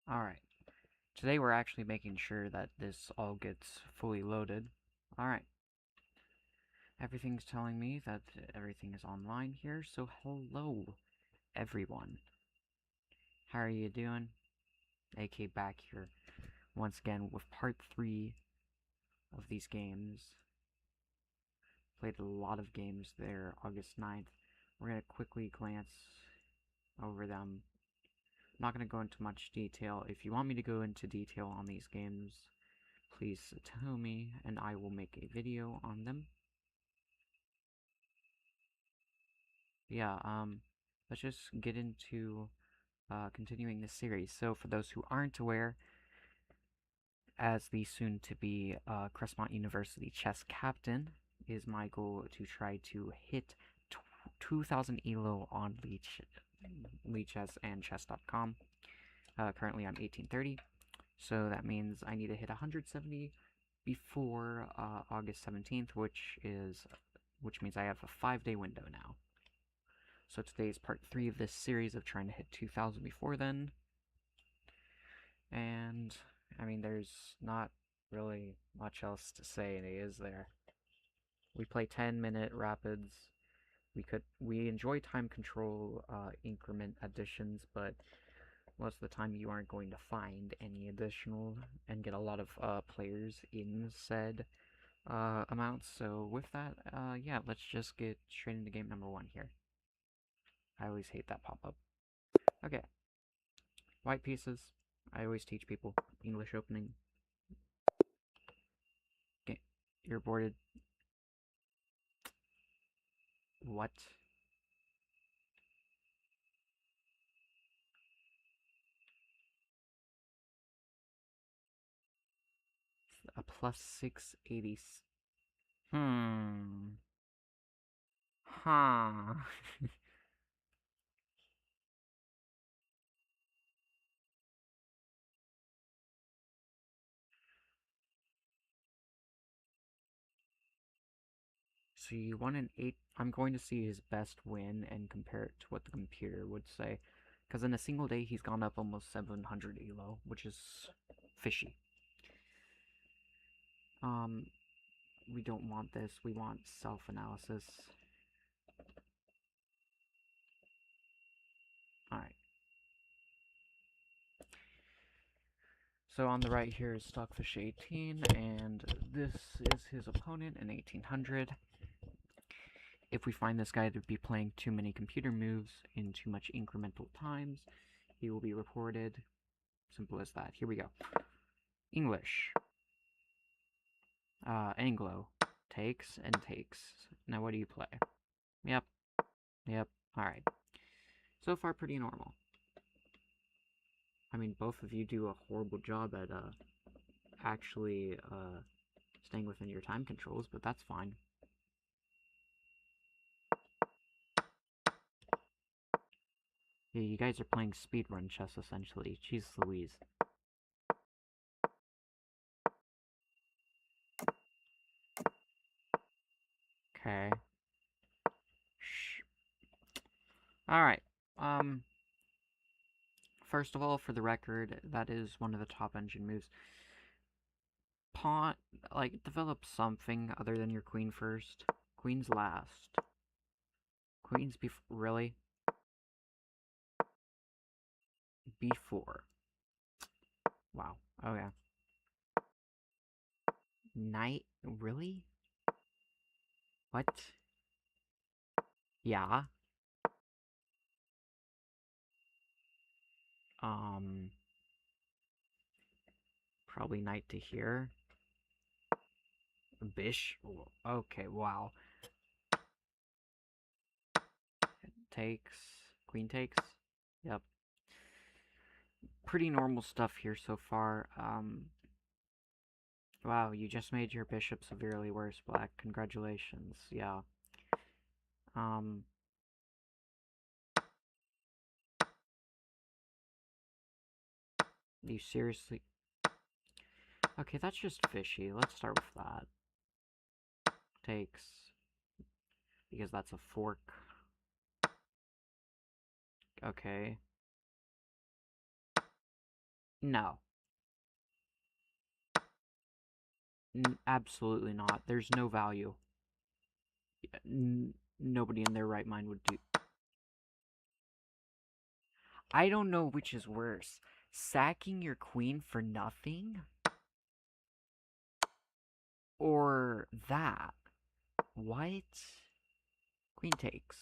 Alright, today we're actually making sure that this all gets fully loaded. Alright, everything's telling me that everything is online here, so hello, everyone. How are you doing? AK back here once again with part 3 of these games. Played a lot of games there August 9th. We're going to quickly glance over them. I'm not going to go into much detail. If you want me to go into detail on these games, please tell me and I will make a video on them. Yeah, let's just get into continuing this series. So for those who aren't aware, as the soon-to-be Crestmont University chess captain, is my goal to try to hit 2,000 elo on LiChess and chess.com. Currently I'm 1830, so that means I need to hit 170 before August 17th, which means I have a 5-day window now. So today is part 3 of this series of trying to hit 2,000 before then. And, I mean, there's not really much else to say, is there? We play 10-minute rapids. We enjoy time control increment additions, but most of the time you aren't going to find any additional and get a lot of players in said amounts. So with that, yeah, let's just get straight into game number 1 here. I always hate that pop-up. Okay. White pieces. I always teach people. English opening. Okay. You're boarded. What? A plus 680. Hmm. Huh. So you want an 8. I'm going to see his best win and compare it to what the computer would say. Because in a single day, he's gone up almost 700 elo, which is fishy. We don't want this. We want self-analysis. Alright. So on the right here is Stockfish 18, and this is his opponent in 1800. If we find this guy to be playing too many computer moves in too much incremental times, he will be reported. Simple as that. Here we go. English. Anglo. Takes and takes. Now what do you play? Yep. Yep. Alright. So far pretty normal. I mean, both of you do a horrible job at, actually, staying within your time controls, but that's fine. Yeah, you guys are playing speedrun chess, essentially. Jeez Louise. Okay. Shh. Alright. First of all, for the record, that is one of the top engine moves. Pawn, like, develop something other than your queen first. Queen's last. Queen's really? B4. Wow. Okay. Knight? Really? What? Yeah. Probably knight to here. Bish? Okay, wow. Takes. Queen takes. Yep. Pretty normal stuff here so far. Wow, you just made your bishop severely worse, Black. Congratulations. Yeah. You seriously... Okay, that's just fishy. Let's start with that. Takes. Because that's a fork. Okay. No. Absolutely not. There's no value. Nobody in their right mind would do. I don't know which is worse. Sacking your queen for nothing? Or that? What? Queen takes.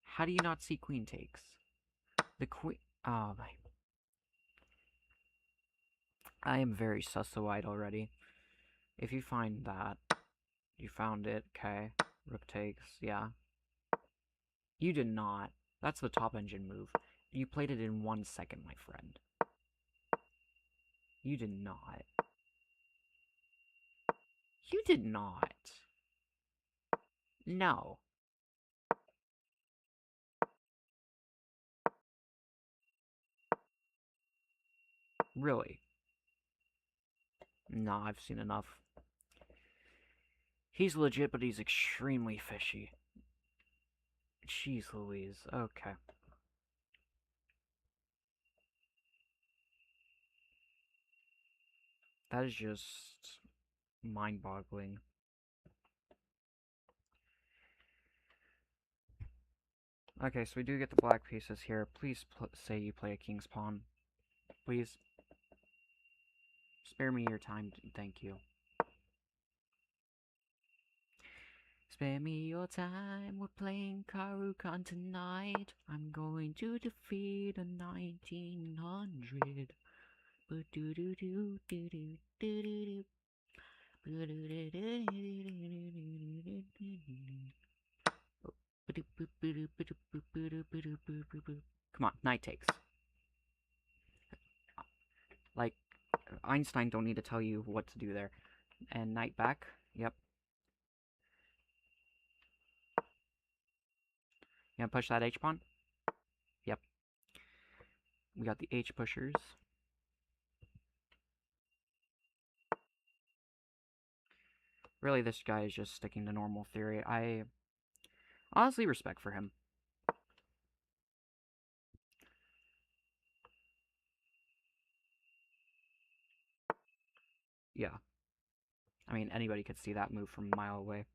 How do you not see queen takes? The queen... Oh, my... I am very sus-o-eyed already. If you find that... You found it, okay. Rook takes, yeah. You did not. That's the top engine move. You played it in 1 second, my friend. You did not. You did not. No. Really. No, I've seen enough. He's legit, but he's extremely fishy. Jeez Louise. Okay. That is just mind-boggling. Okay, so we do get the black pieces here. Please say you play a king's pawn. Please. Spare me your time. Thank you. Spare me your time. We're playing Karukan tonight. I'm going to defeat a 1900. Come on, knight takes. Like, Einstein don't need to tell you what to do there. And knight back. Yep. You gonna push that H-pawn? Yep. We got the H-pushers. Really, this guy is just sticking to normal theory. I honestly respect for him. Yeah. I mean, anybody could see that move from a mile away.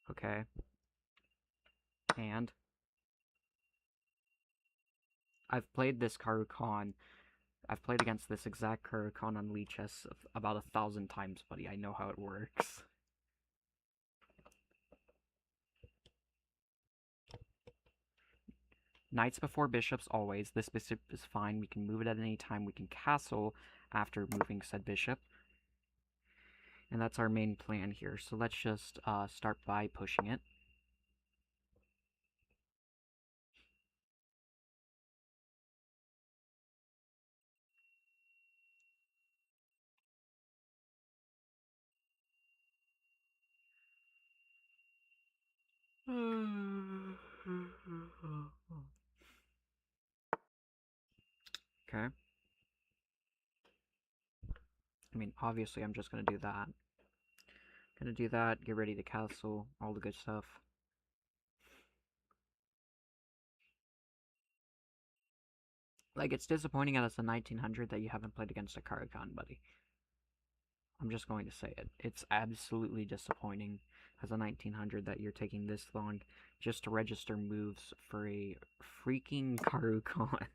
Okay. And I've played this Karukan. I've played against this exact Karukan on LiChess about 1,000 times, buddy. I know how it works. Knights before bishops always. This bishop is fine. We can move it at any time. We can castle after moving said bishop. And that's our main plan here. So let's just start by pushing it. Okay. I mean, obviously I'm just gonna do that. Gonna do that, get ready to castle, all the good stuff. Like, it's disappointing as a 1900 that you haven't played against a Karukan, buddy. I'm just going to say it. It's absolutely disappointing as a 1900 that you're taking this long just to register moves for a freaking Karukan.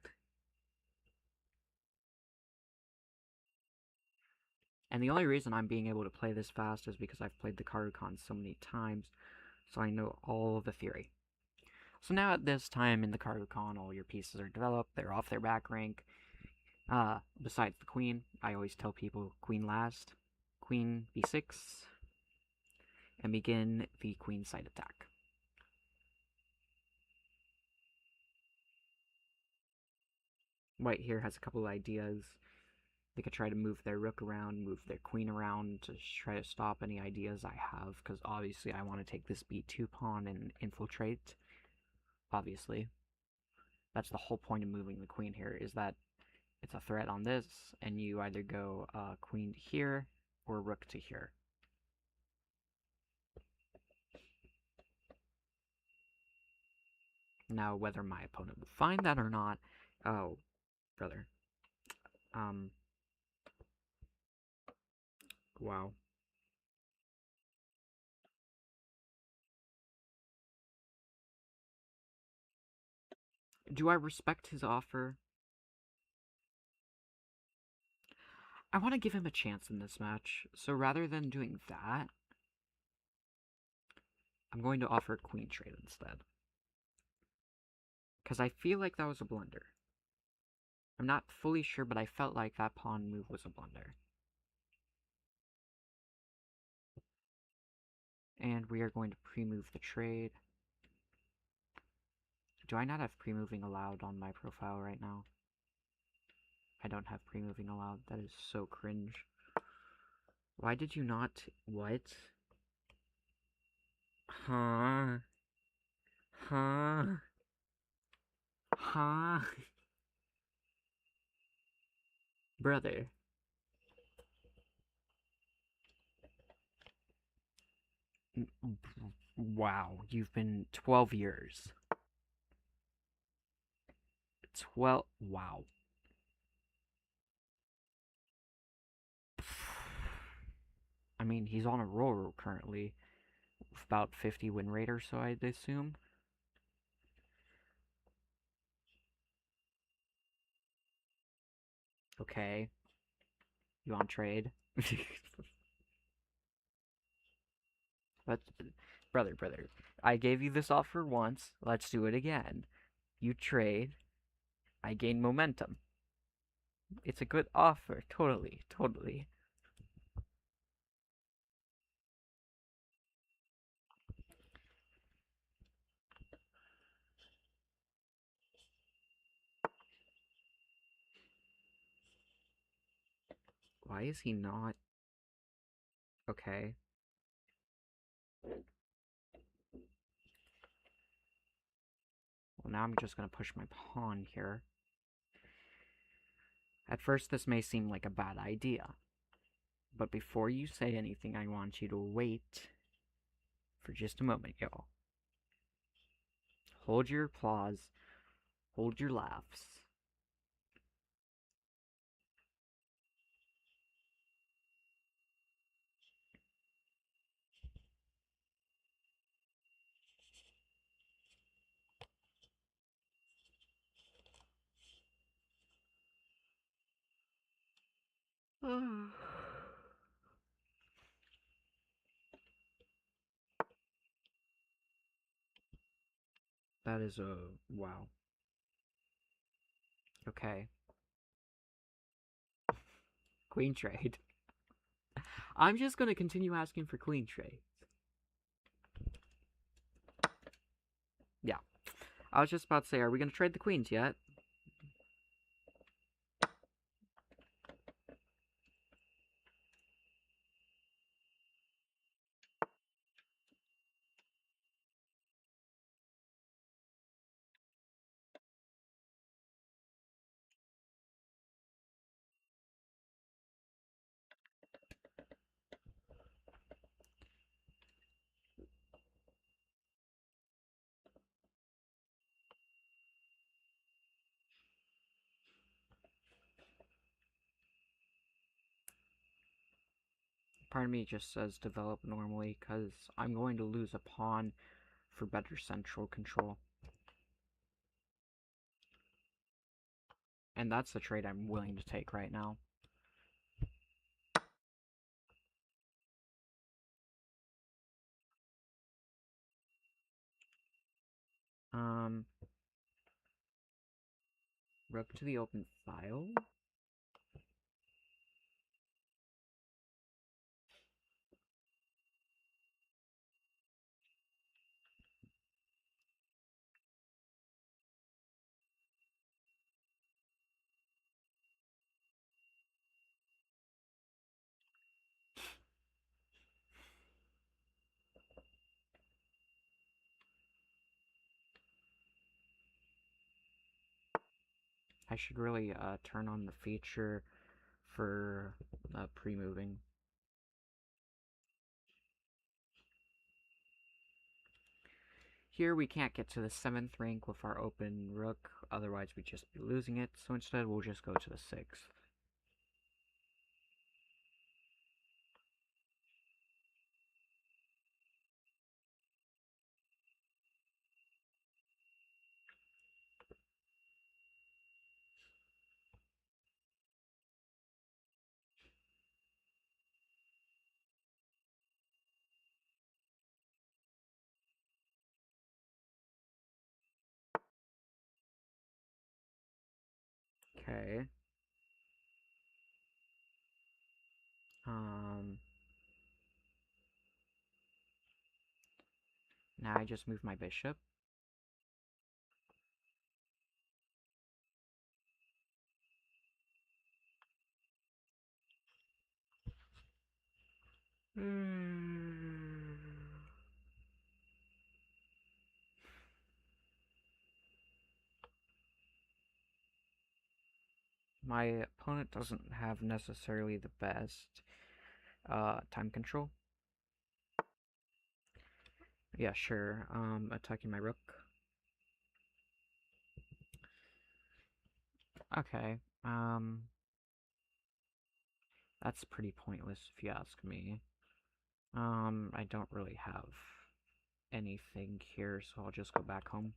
And the only reason I'm being able to play this fast is because I've played the Karukan so many times, so I know all of the theory. So now at this time in the Karukan, all your pieces are developed, they're off their back rank. Besides the queen, I always tell people queen last, queen b6, and begin the queen side attack. White here has a couple of ideas. They could try to move their rook around, move their queen around to try to stop any ideas I have, because obviously I want to take this b2 pawn and infiltrate. Obviously. That's the whole point of moving the queen here, is that it's a threat on this, and you either go queen to here or rook to here. Now, whether my opponent will find that or not, oh, brother. Wow. Do I respect his offer? I want to give him a chance in this match, so rather than doing that, I'm going to offer queen trade instead. Because I feel like that was a blunder. I'm not fully sure, but I felt like that pawn move was a blunder. And we are going to pre-move the trade. Do I not have pre-moving allowed on my profile right now? I don't have pre-moving allowed. That is so cringe. Why did you not... What? Huh? Huh? Huh? Brother. Wow, you've been 12 years. 12... Wow. I mean, he's on a roll currently. About 50 win rate or so, I'd assume. Okay. You on trade? But, brother, I gave you this offer once. Let's do it again. You trade. I gain momentum. It's a good offer. Totally. Why is he not? Okay. Well, now I'm just gonna push my pawn here. At first, this may seem like a bad idea. But before you say anything, I want you to wait for just a moment, y'all. Hold your applause. Hold your laughs. That is a... wow. Okay. Queen trade. I'm just gonna continue asking for queen trade. Yeah. I was just about to say, are we gonna trade the queens yet? Part of me just says develop normally, because I'm going to lose a pawn for better central control. And that's the trade I'm willing to take right now. Rook to the open file. I should really turn on the feature for pre-moving. Here we can't get to the 7th rank with our open rook, otherwise we'd just be losing it, so instead we'll just go to the 6th. Okay. Now I just move my bishop. My opponent doesn't have necessarily the best time control. Yeah, sure. Attacking my rook. Okay. That's pretty pointless if you ask me. I don't really have anything here, so I'll just go back home.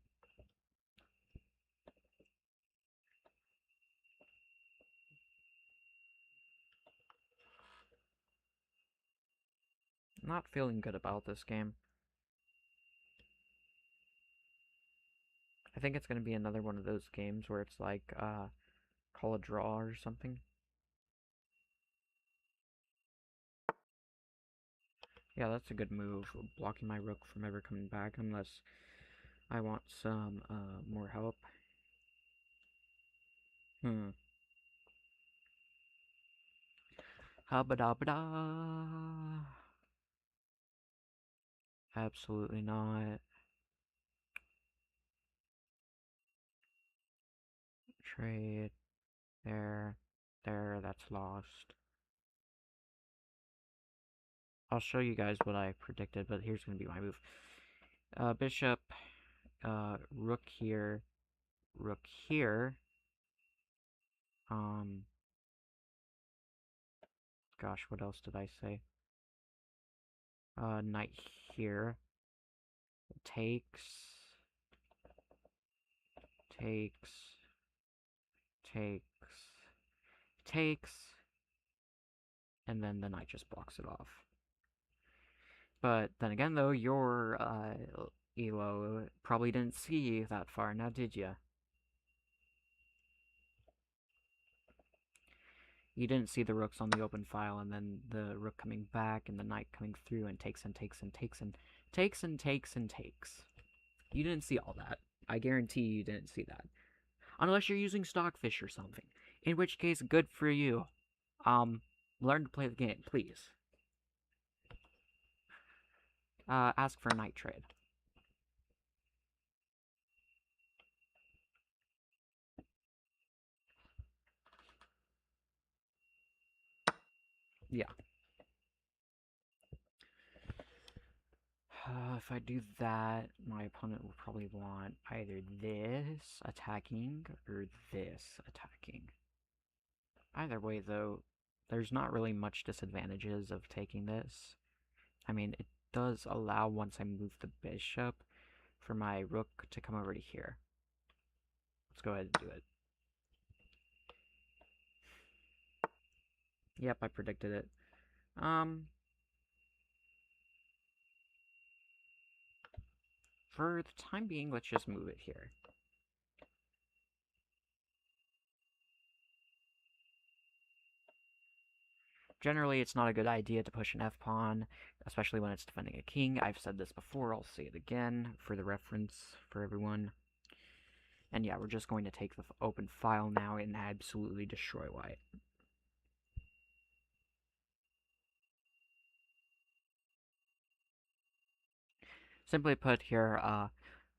Not feeling good about this game. I think it's gonna be another one of those games where it's like, call a draw or something. Yeah, that's a good move, blocking my rook from ever coming back, unless I want some, more help. Habba-dabba-da! Absolutely not. Trade. There. There, that's lost. I'll show you guys what I predicted, but here's gonna be my move. Bishop, rook here, rook here. Gosh, what else did I say? Knight here. Takes. Takes. Takes. Takes. And then the knight just blocks it off. But then again, though, your Elo probably didn't see that far, now did ya? You didn't see the rooks on the open file, and then the rook coming back, and the knight coming through, and takes and takes and takes and takes and takes and takes. You didn't see all that. I guarantee you didn't see that. Unless you're using Stockfish or something. In which case, good for you. Learn to play the game, please. Ask for a knight trade. Yeah. If I do that, my opponent will probably want either this attacking or this attacking. Either way, though, there's not really much disadvantages of taking this. I mean, it does allow, once I move the bishop, for my rook to come over to here. Let's go ahead and do it. Yep, I predicted it. For the time being, let's just move it here. Generally, it's not a good idea to push an f-pawn, especially when it's defending a king. I've said this before, I'll say it again for the reference for everyone. And yeah, we're just going to take the open file now and absolutely destroy white. Simply put here,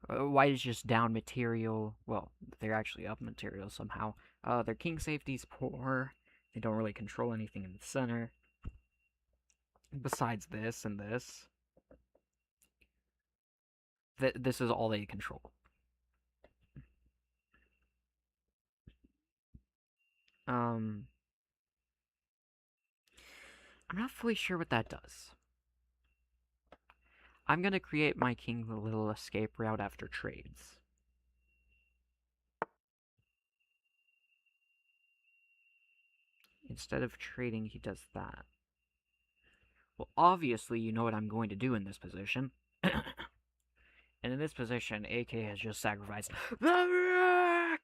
white is just down material. Well, they're actually up material somehow. Their king safety's poor. They don't really control anything in the center. Besides this and this. This is all they control. I'm not fully sure what that does. I'm gonna create my king a little escape route after trades. Instead of trading, he does that. Well, obviously, you know what I'm going to do in this position. And in this position, AK has just sacrificed the rook!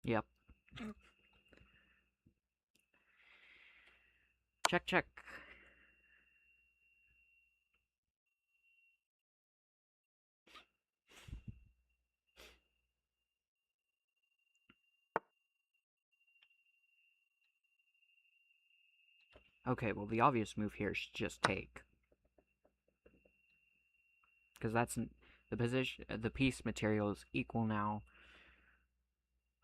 Yep. Check, check. Okay, well, the obvious move here is just take. Because that's the position. The piece material is equal now.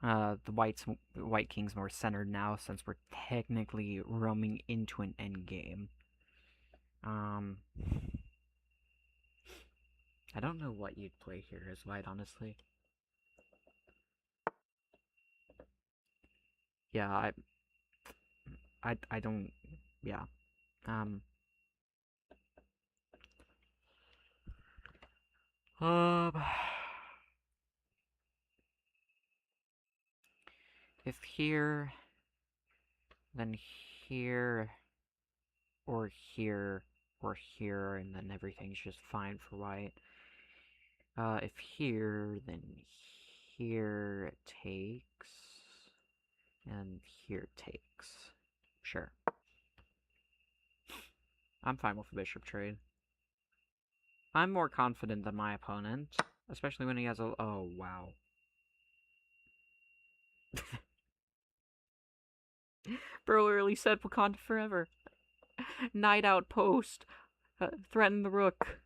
The white king's more centered now since we're technically roaming into an end game. I don't know what you'd play here as white, honestly. Yeah, I don't. Yeah. Um. Um. If here, then here, or here, or here, and then everything's just fine for white. If here, then here it takes, and here it takes. Sure. I'm fine with the bishop trade. I'm more confident than my opponent, especially when he has a. Oh, wow. Bro early said Wakanda forever. Night outpost. Threaten the rook.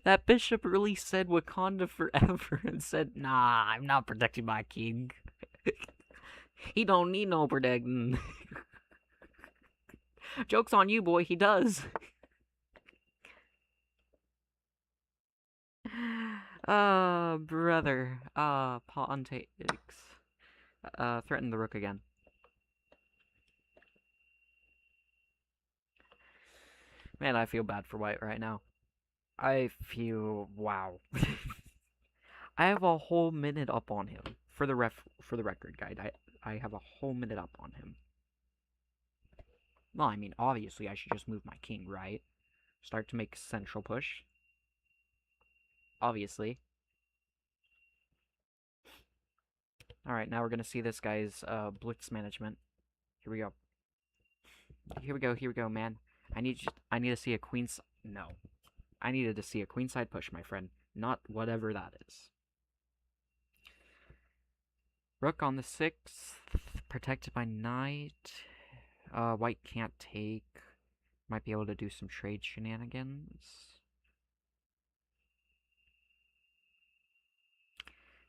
That bishop really said Wakanda forever and said, nah, I'm not protecting my king. He don't need no protecting. Joke's on you, boy, he does. Brother. Pawn takes. Threaten the rook again. Man, I feel bad for white right now. I feel wow. I have a whole minute up on him for the record guide. I have a whole minute up on him. Well, I mean, obviously I should just move my king, right? Start to make central push. Obviously. All right, now we're gonna see this guy's blitz management. Here we go. Here we go. Here we go, man. I need to see a queen's. No, I needed to see a queenside push, my friend. Not whatever that is. Rook on the 6th, protected by knight. White can't take. Might be able to do some trade shenanigans.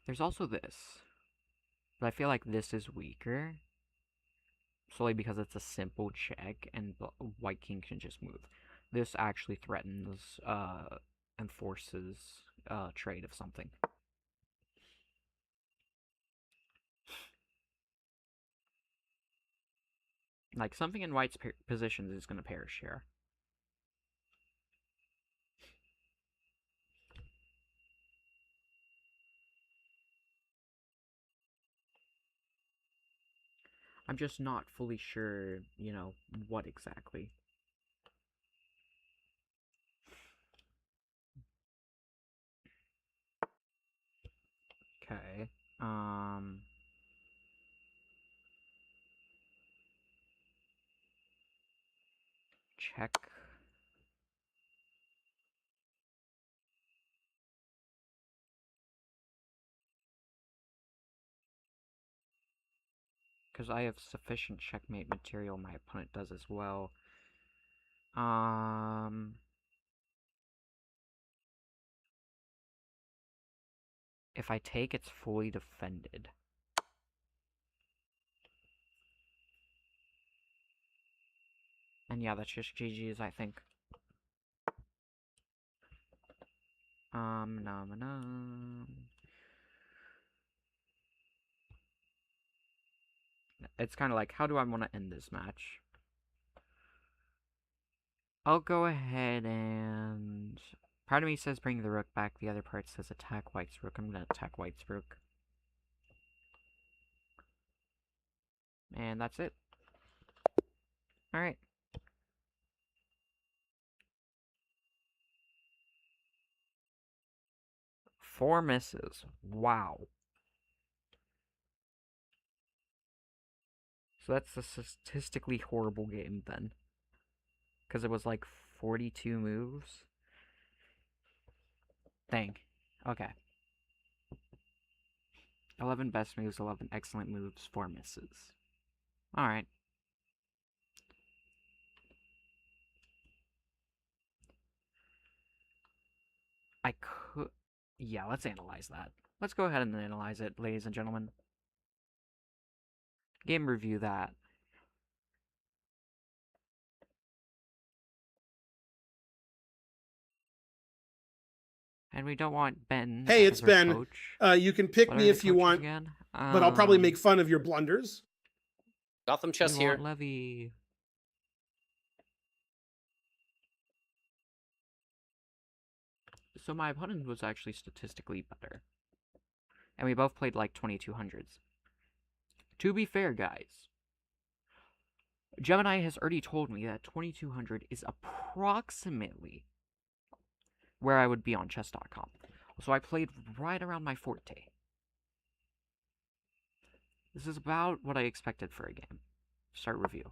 There's also this. But I feel like this is weaker. Solely because it's a simple check and white king can just move. This actually threatens, and forces, trade of something. Like, something in white's positions is going to perish here. I'm just not fully sure, you know, what exactly. Okay. Check. Because I have sufficient checkmate material, my opponent does as well. If I take, it's fully defended. And yeah, that's just GG's, I think. Nom nom. It's kind of like, how do I want to end this match? I'll go ahead and... Part of me says bring the rook back, the other part says attack white's rook. I'm gonna attack white's rook. And that's it. Alright. Four misses. Wow. So that's a statistically horrible game then. Because it was like 42 moves. Dang. Okay. 11 best moves, 11 excellent moves, 4 misses. Alright. I could... Yeah, let's analyze that. Let's go ahead and analyze it, ladies and gentlemen. Game review that. And we don't want Ben. Hey, it's Ben. Coach. You can pick me if you want, again? but I'll probably make fun of your blunders. Gotham chess here. Levy. So my opponent was actually statistically better. And we both played like 2200s. To be fair, guys, Gemini has already told me that 2200 is approximately where I would be on chess.com. So I played right around my forte. This is about what I expected for a game. Start review.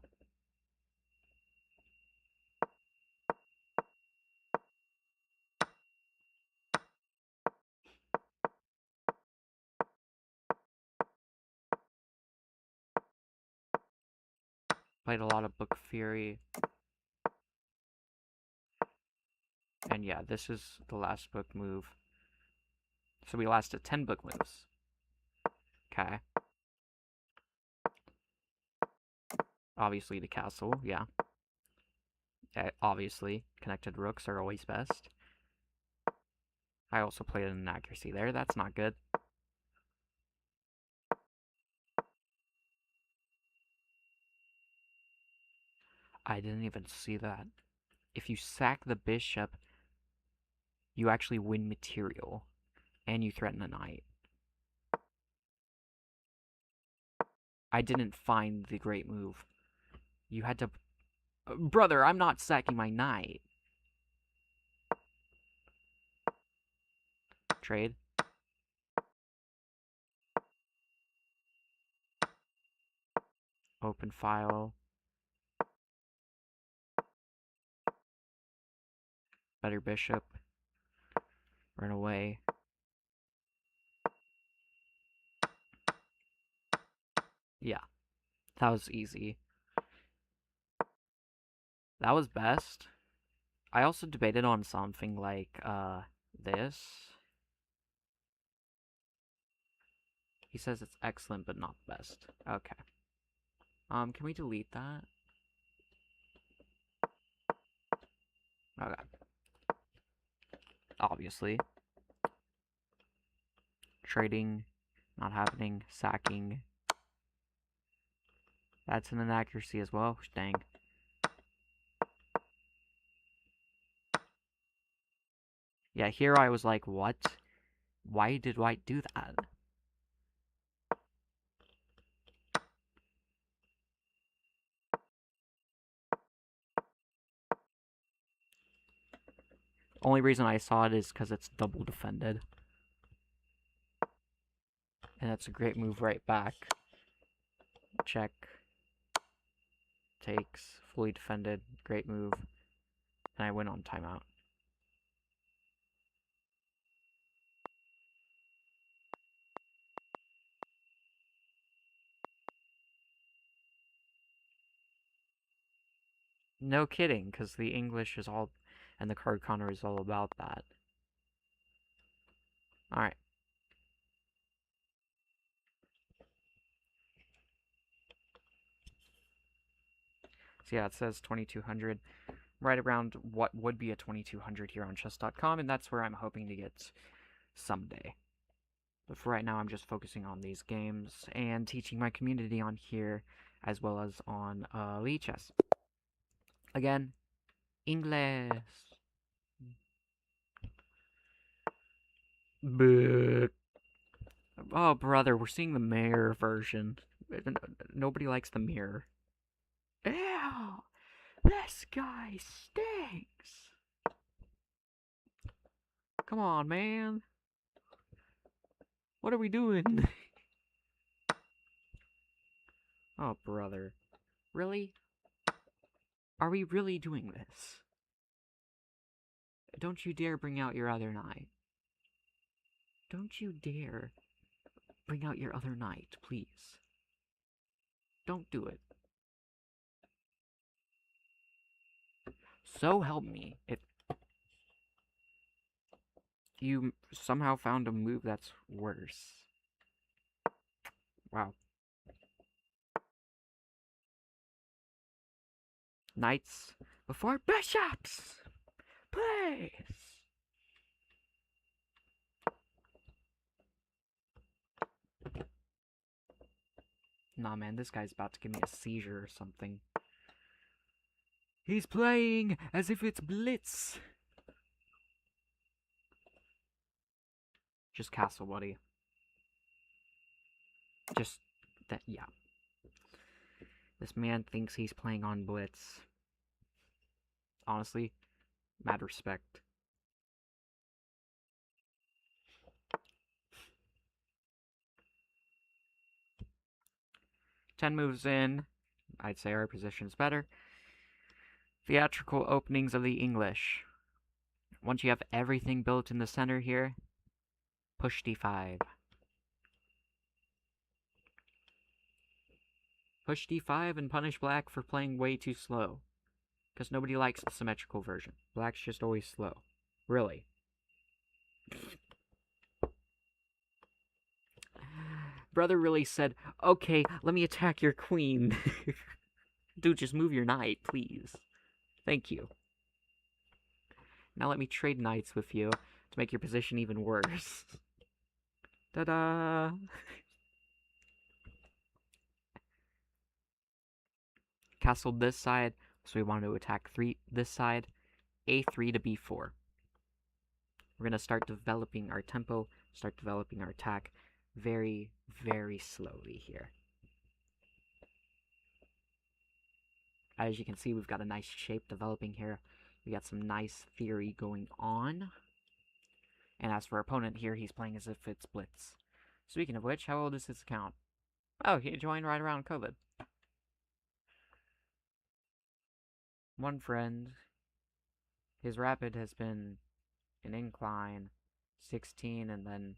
Played a lot of Book Fury. And yeah, this is the last book move. So we lasted 10 book moves. Okay. Obviously the castle, yeah. Obviously, connected rooks are always best. I also played an inaccuracy there, that's not good. I didn't even see that. If you sack the bishop, you actually win material. And you threaten a knight. I didn't find the great move. You had to... Brother, I'm not sacking my knight. Trade. Open file. Better bishop. Run away. Yeah. That was easy. That was best. I also debated on something like, this. He says it's excellent, but not best. Okay. Can we delete that? Okay. Obviously. Trading, not happening, sacking. That's an inaccuracy as well. Dang. Yeah, here I was like, what? Why did White do that? Only reason I saw it is because it's double defended. And that's a great move right back. Check. Takes. Fully defended. Great move. And I win on timeout. No kidding, because the English is all... And the card counter is all about that. Alright. So yeah, it says 2200, right around what would be a 2200 here on chess.com, and that's where I'm hoping to get someday. But for right now, I'm just focusing on these games and teaching my community on here, as well as on LiChess. Again, English. But oh, brother, we're seeing the mirror version. Nobody likes the mirror. Ew! This guy stinks! Come on, man. What are we doing? Oh, brother. Really? Are we really doing this? Don't you dare bring out your other knight. Don't you dare bring out your other knight, please. Don't do it. So help me, if you somehow found a move that's worse. Wow. Knights before bishops! Please! Nah, man, this guy's about to give me a seizure or something. He's playing as if it's Blitz! Just castle, buddy. Just that, yeah. This man thinks he's playing on Blitz. Honestly, mad respect. Ten moves in. I'd say our position's better. Theatrical openings of the English. Once you have everything built in the center here, push d5. Push d5 and punish black for playing way too slow. Because nobody likes the symmetrical version. Black's just always slow. Really. Brother really said, okay, let me attack your queen. Dude, just move your knight, please. Thank you. Now let me trade knights with you to make your position even worse. Ta-da! Castled this side, so we wanted to attack this side. A3 to B4. We're going to start developing our tempo, start developing our attack very, very slowly here. As you can see, we've got a nice shape developing here. We got some nice theory going on. And as for our opponent here, he's playing as if it's Blitz. Speaking of which, how old is his account? Oh, he joined right around COVID. One friend. His rapid has been an incline, 16, and then...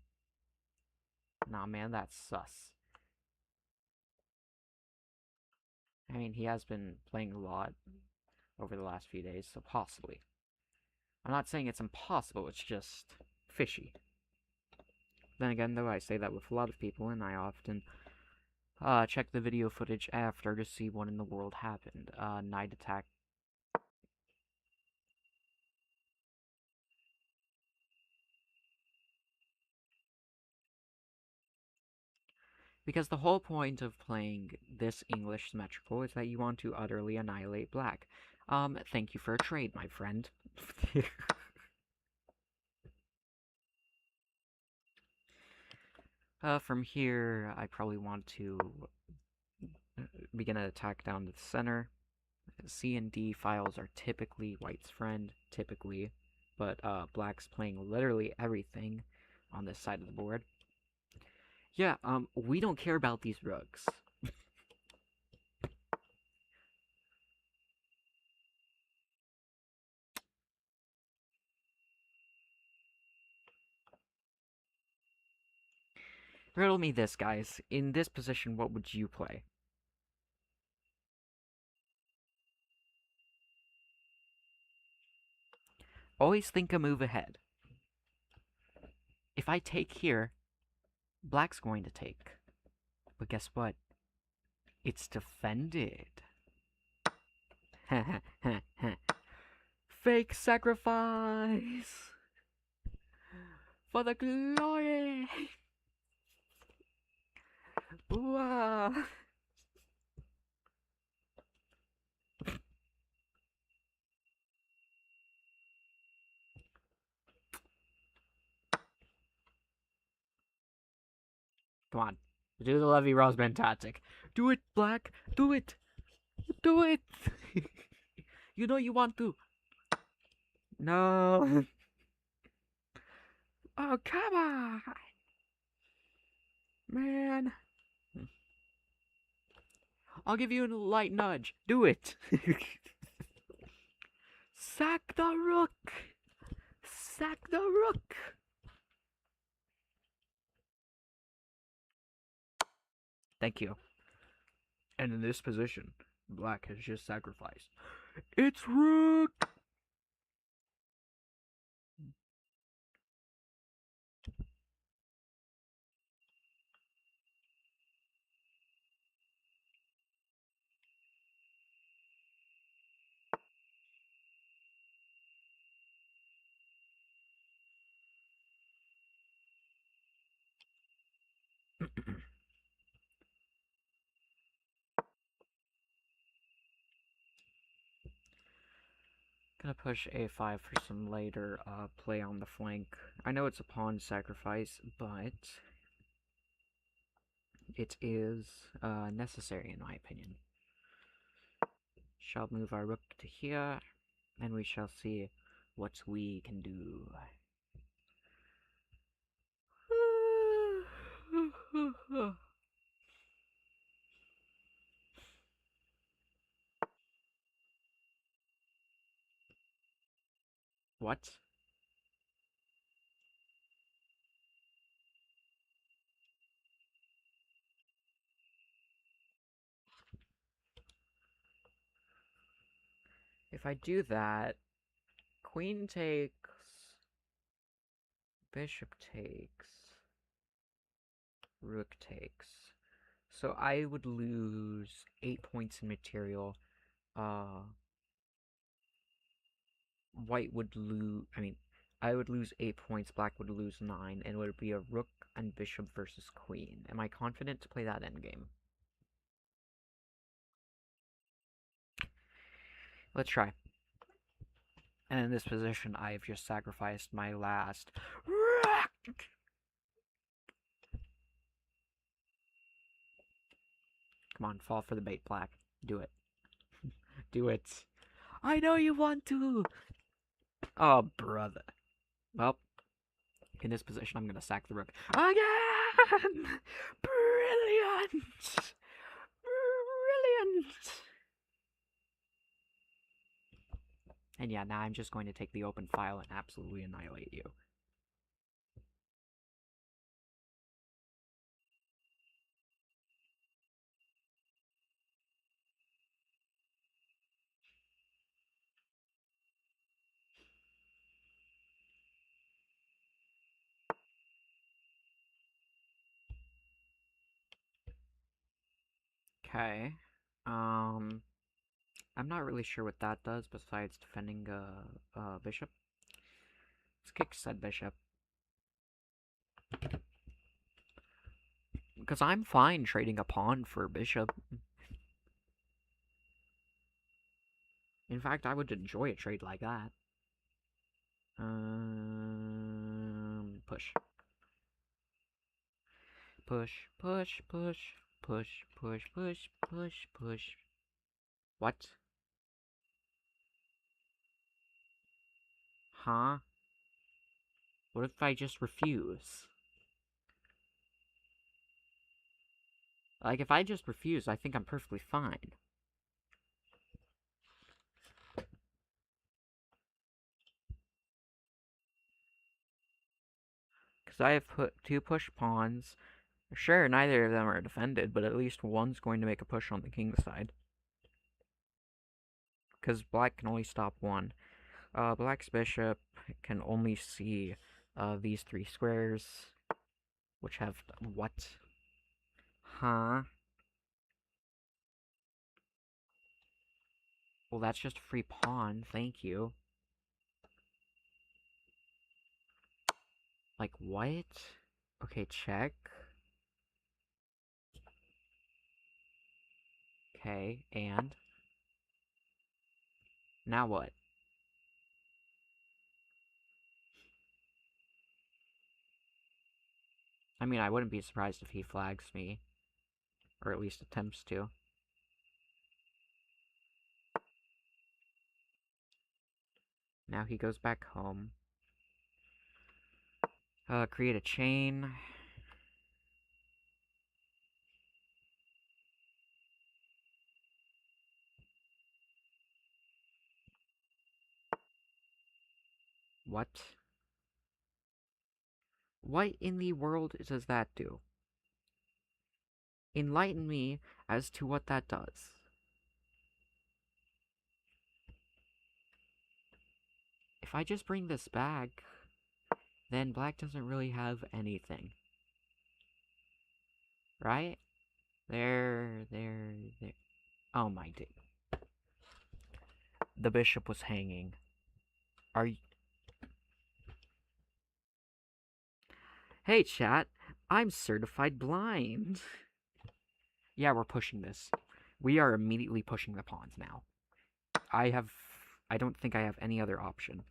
Nah, man, that's sus. I mean, he has been playing a lot over the last few days, so possibly. I'm not saying it's impossible, it's just fishy. Then again, though, I say that with a lot of people, and I often check the video footage after to see what in the world happened. Knight attack. Because the whole point of playing this English symmetrical is that you want to utterly annihilate black. Thank you for a trade, my friend. From here, I probably want to begin an attack down to the center. C and D files are typically white's friend, typically, but black's playing literally everything on this side of the board. Yeah, we don't care about these rooks. Riddle me this, guys. In this position, what would you play? Always think a move ahead. If I take here, black's going to take. But guess what? It's defended. Fake sacrifice for the glory. Wow. Come on. Do the Levy Rosman tactic. Do it, Black. Do it. Do it. You know you want to. No. Oh, come on. Man. I'll give you a light nudge. Do it. Sack the rook. Sack the rook. Thank you. And in this position, Black has just sacrificed. It's rook. Gonna push a5 for some later play on the flank. I know it's a pawn sacrifice, but it is necessary in my opinion. Shall move our rook to here, and we shall see what we can do. What? If I do that, queen takes, bishop takes, rook takes. So I would lose 8 points in material. White would lose, I would lose 8 points, black would lose 9, and it would be a rook and bishop versus queen. Am I confident to play that endgame? Let's try. And in this position, I've just sacrificed my last rook! Come on, fall for the bait, black. Do it. Do it. I know you want to! Oh, brother. Well, in this position, I'm gonna sack the rook. Again! Brilliant! Brilliant! And yeah, now I'm just going to take the open file and absolutely annihilate you. Okay. I'm not really sure what that does besides defending bishop. Let's kick said bishop. Because I'm fine trading a pawn for a bishop. In fact, I would enjoy a trade like that. Push. Push, push, push, push, push, push, push, push. What? Huh? What if I just refuse? Like, if I just refuse, I think I'm perfectly fine. Because I have put 2 push pawns. Sure, neither of them are defended, but at least one's going to make a push on the king's side. Because black can only stop one. Black's bishop can only see these 3 squares, which have what? Huh? Well, that's just a free pawn, thank you. Like, what? Okay, check. Okay, and? Now what? I mean, I wouldn't be surprised if he flags me. Or at least attempts to. Now he goes back home. Create a chain. What? What in the world does that do? Enlighten me as to what that does. If I just bring this back, then black doesn't really have anything. Right? There. Oh my day. The bishop was hanging. Are you... Hey, chat. I'm certified blind. Yeah, we're pushing this. We are immediately pushing the pawns now. I don't think I have any other option.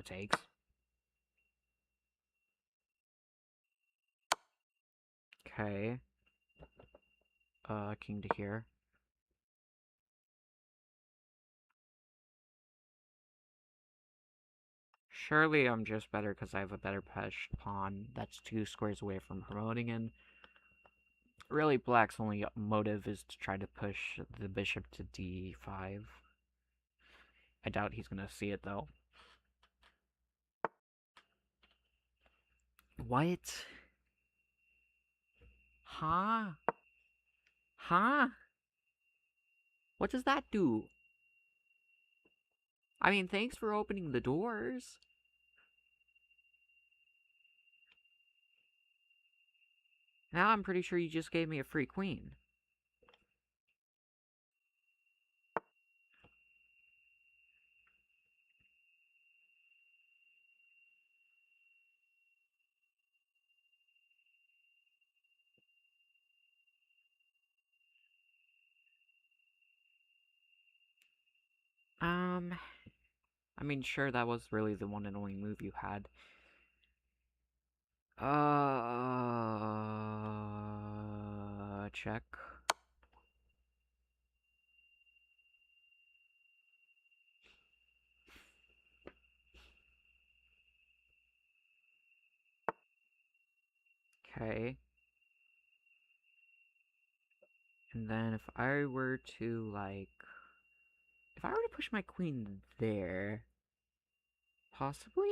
Takes. Okay. King to here. Surely I'm just better because I have a better pawn that's 2 squares away from promoting, and really black's only motive is to try to push the bishop to d5. I doubt he's gonna see it though. What? Huh? Huh? What does that do? I mean, thanks for opening the doors. Now I'm pretty sure you just gave me a free queen. I mean, sure, that was really the one and only move you had. Check. Okay. And then if I were to, like... If I were to push my queen there... Possibly?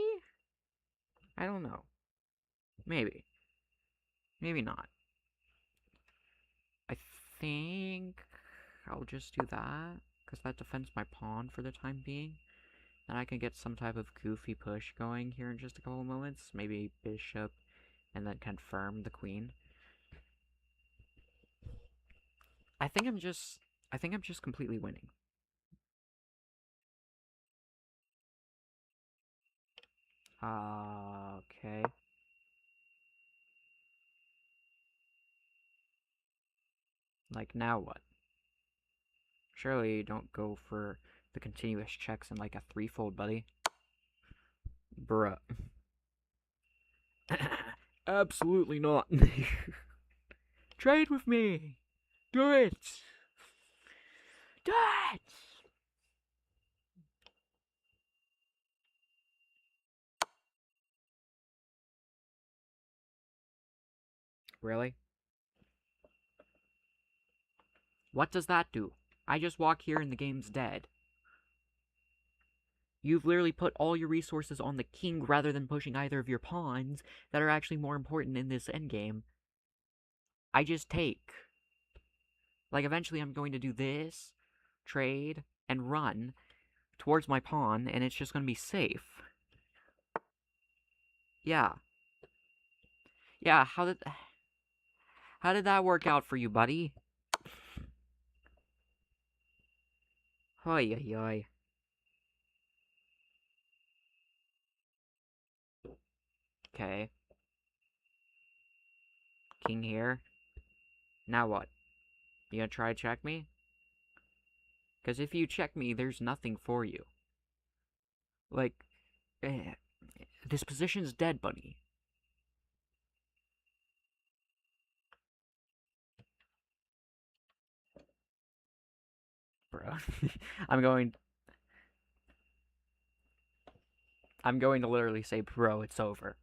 I don't know. Maybe. Maybe not. I think I'll just do that, because that defends my pawn for the time being. Then I can get some type of goofy push going here in just a couple of moments. Maybe bishop, and then confirm the queen. I think I'm just completely winning. Okay. Like, now what? Surely you don't go for the continuous checks in like a threefold, buddy. Bruh. Absolutely not. Trade with me. Do it. Do it. Really? What does that do? I just walk here and the game's dead. You've literally put all your resources on the king rather than pushing either of your pawns that are actually more important in this endgame. I just take. Like, eventually I'm going to do this, trade, and run towards my pawn, and it's just going to be safe. Yeah. Yeah, how did that work out for you, buddy? Hoi, hoi, hoi. Okay. King here. Now what? You gonna try to check me? Because if you check me, there's nothing for you. Like, this position's dead, buddy. Bro. I'm going to literally say, bro, it's over.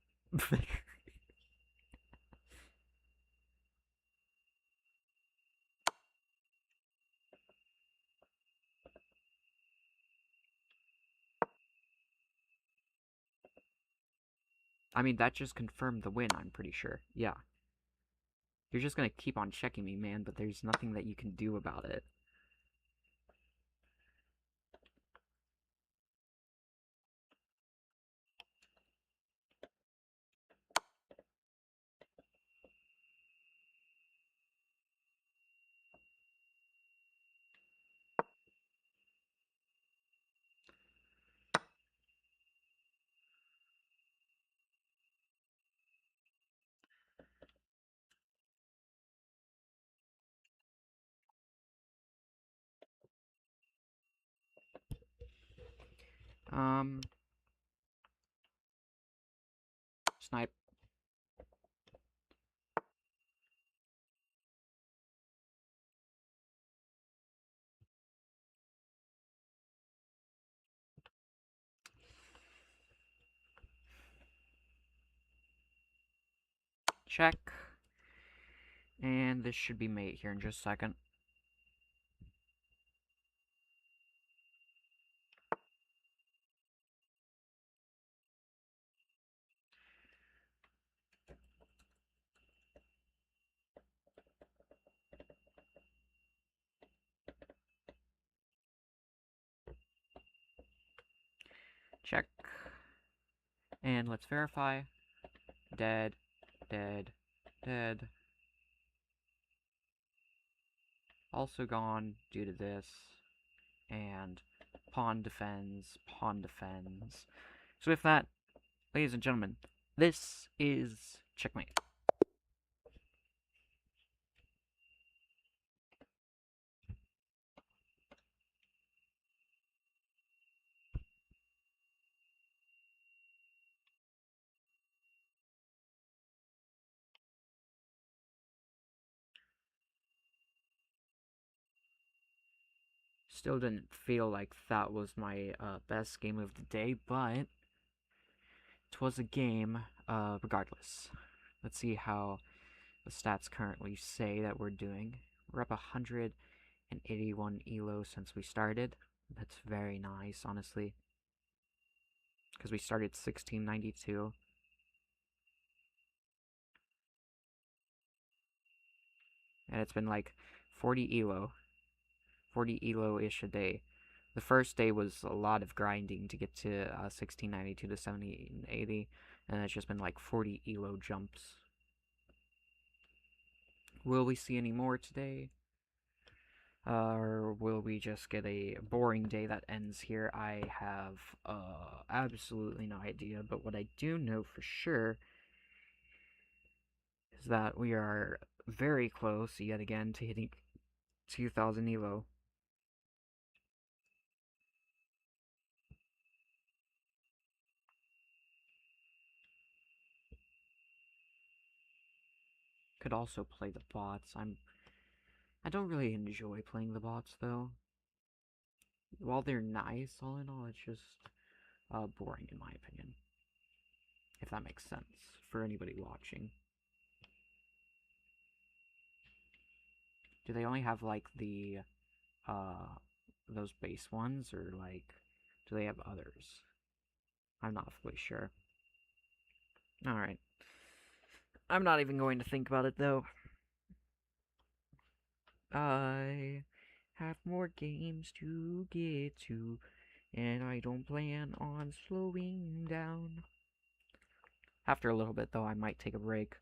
I mean, that just confirmed the win, I'm pretty sure. Yeah. You're just gonna keep on checking me, man, but there's nothing that you can do about it. Snipe. Check. And this should be mate here in just a second. Check. And let's verify. Dead. Dead. Dead. Also gone due to this. And pawn defends. Pawn defends. So with that, ladies and gentlemen, this is checkmate. Still didn't feel like that was my best game of the day, but 'twas a game regardless. Let's see how the stats currently say that we're doing. We're up 181 elo since we started. That's very nice, honestly. Because we started 1692. And it's been like 40 elo. 40 elo-ish a day. The first day was a lot of grinding to get to 1692 to 1780. And it's just been like 40 elo jumps. Will we see any more today? Or will we just get a boring day that ends here? I have absolutely no idea, but what I do know for sure is that we are very close yet again to hitting 2000 elo. Could also play the bots. I don't really enjoy playing the bots though. While they're nice, all in all, it's just boring in my opinion. If that makes sense for anybody watching. Do they only have like the those base ones, or like do they have others? I'm not fully sure. Alright. I'm not even going to think about it though. I have more games to get to, and I don't plan on slowing down. After a little bit though, I might take a break,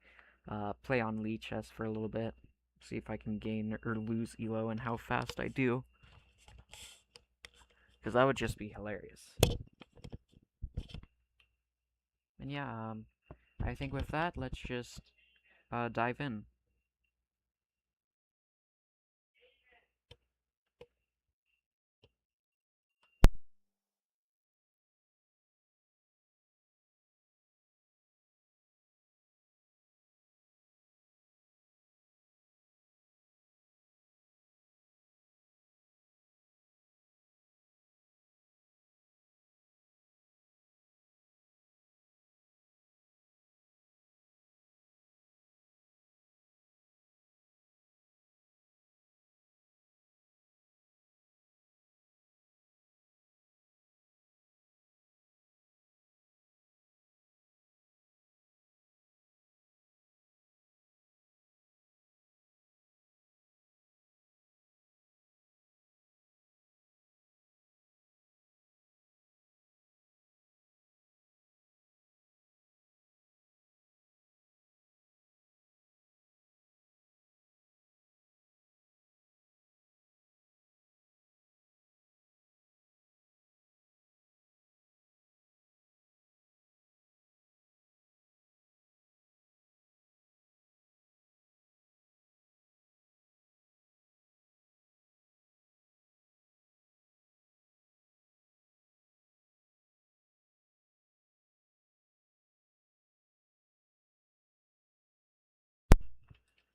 play on LiChess for a little bit, see if I can gain or lose elo and how fast I do. Because that would just be hilarious. And yeah, I think with that, let's just dive in.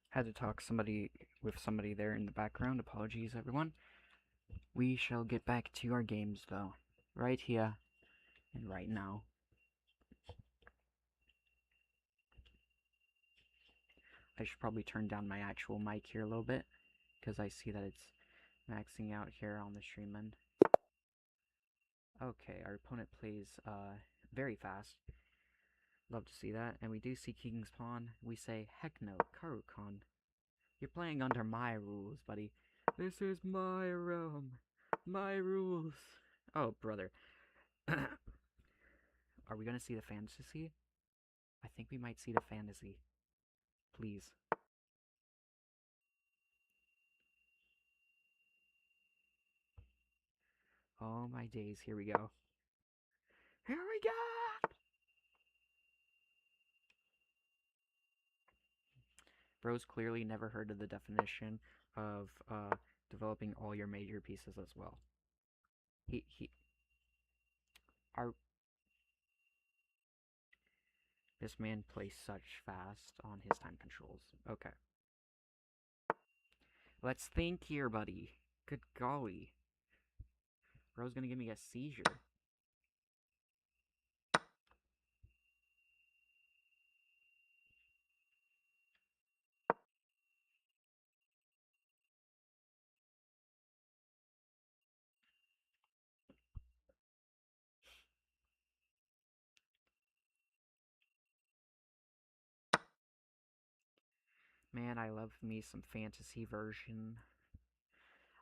Had to talk with somebody there in the background. Apologies, everyone. We shall get back to our games, though. Right here and right now. I should probably turn down my actual mic here a little bit, because I see that it's maxing out here on the stream end. Okay, our opponent plays very fast. Love to see that. And we do see King's Pawn. We say, heck no, Karukon. You're playing under my rules, buddy. This is my realm. My rules. Oh, brother. Are we gonna see the fantasy? I think we might see the fantasy. Please. Oh my days, here we go. Here we go! Bro's clearly never heard of the definition of developing all your major pieces as well. Our This man plays such fast on his time controls. Okay. Let's think here, buddy. Good golly. Bro's gonna give me a seizure. Man, I love me some fantasy version.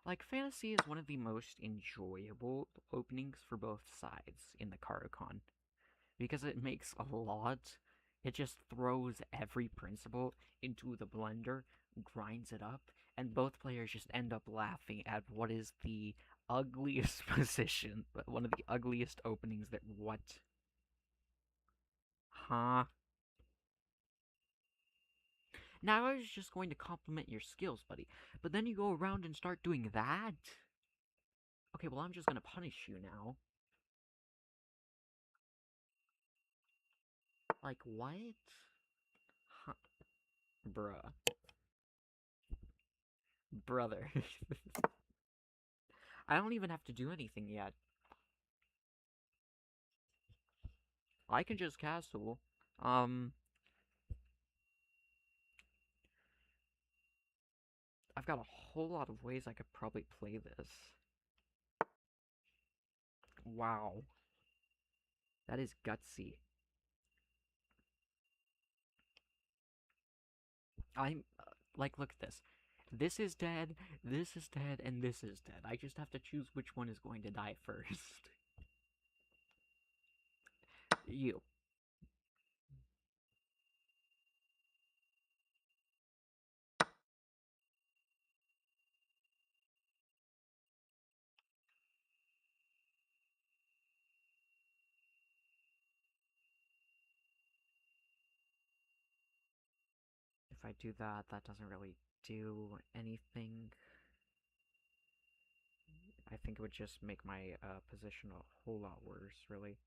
Like, fantasy is one of the most enjoyable openings for both sides in the Karukon. Because it makes a lot. It just throws every principle into the blender, grinds it up, and both players just end up laughing at what is the ugliest position, one of the ugliest openings that what? Huh? Now I was just going to compliment your skills, buddy, but then you go around and start doing that? Okay, well I'm just gonna punish you now. Like, what? Huh. Bruh. Brother. I don't even have to do anything yet. I can just castle. I've got a whole lot of ways I could probably play this. Wow. That is gutsy. Like, look at this. This is dead, and this is dead. I just have to choose which one is going to die first. You. if I do that, that doesn't really do anything. I think it would just make my position a whole lot worse, really.